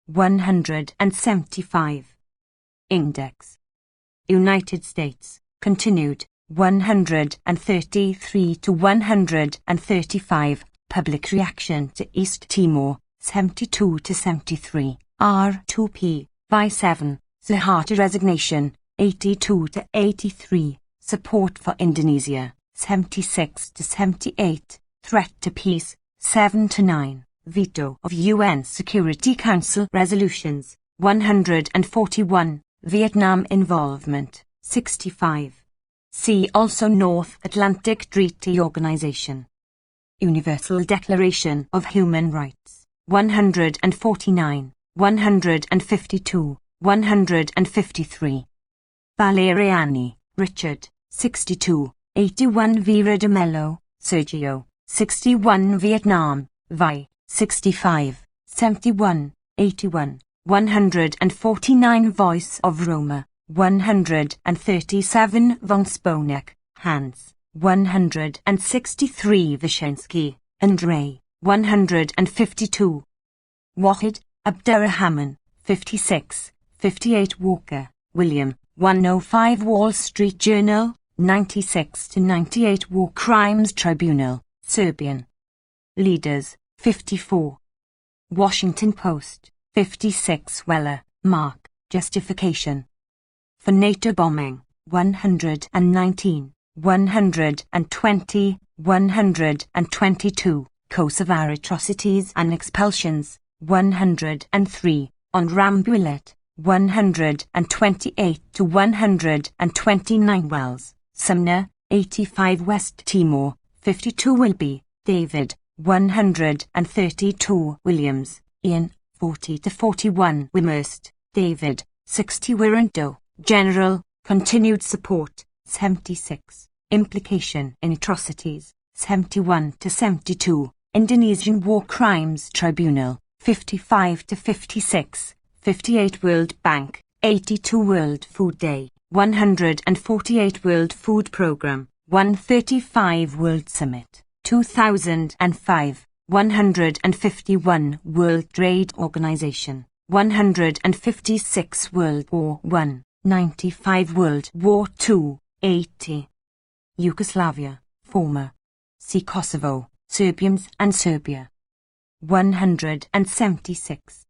175. Index. United States, continued, 133 to 135, Public Reaction to East Timor, 72 to 73, R2P, Vi7, Suharto Resignation, 82 to 83, Support for Indonesia, 76 to 78, Threat to Peace, 7 to 9, Veto of UN Security Council Resolutions, 141, Vietnam Involvement, 65. See also North Atlantic Treaty Organization. Universal Declaration of Human Rights, 149, 152, 153. Valeriani, Richard, 62, 81 Vera de Mello, Sergio, 61 Vietnam, Vi, 65, 71, 81, 149 Voice of Roma, 137 von Sponek, Hans, 163 Wyszynski, Andrei, 152. Wahid, Abdurrahman, 56, 58 Walker, William, 105 Wall Street Journal, 96 to 98 War Crimes Tribunal, Serbian. Leaders, 54. Washington Post, 56 Weller, Mark, Justification for NATO Bombing, 119, 120, 122, Kosovo Atrocities and Expulsions, 103, on Rambouillet, 128 to 129 Wells, Sumner, 85 West Timor, 52 Wilby, David, 132 Williams, Ian, 40 to 41 Wimhurst, David, 60 Wiranto, General, Continued Support, 76, Implication in Atrocities, 71 to 72, Indonesian War Crimes Tribunal, 55 to 56, 58 World Bank, 82 World Food Day, 148 World Food Programme, 135 World Summit, 2005, 151 World Trade Organization, 156 World War I, 95 World War II, 80. Yugoslavia, former. See Kosovo, Serbians and Serbia. 176.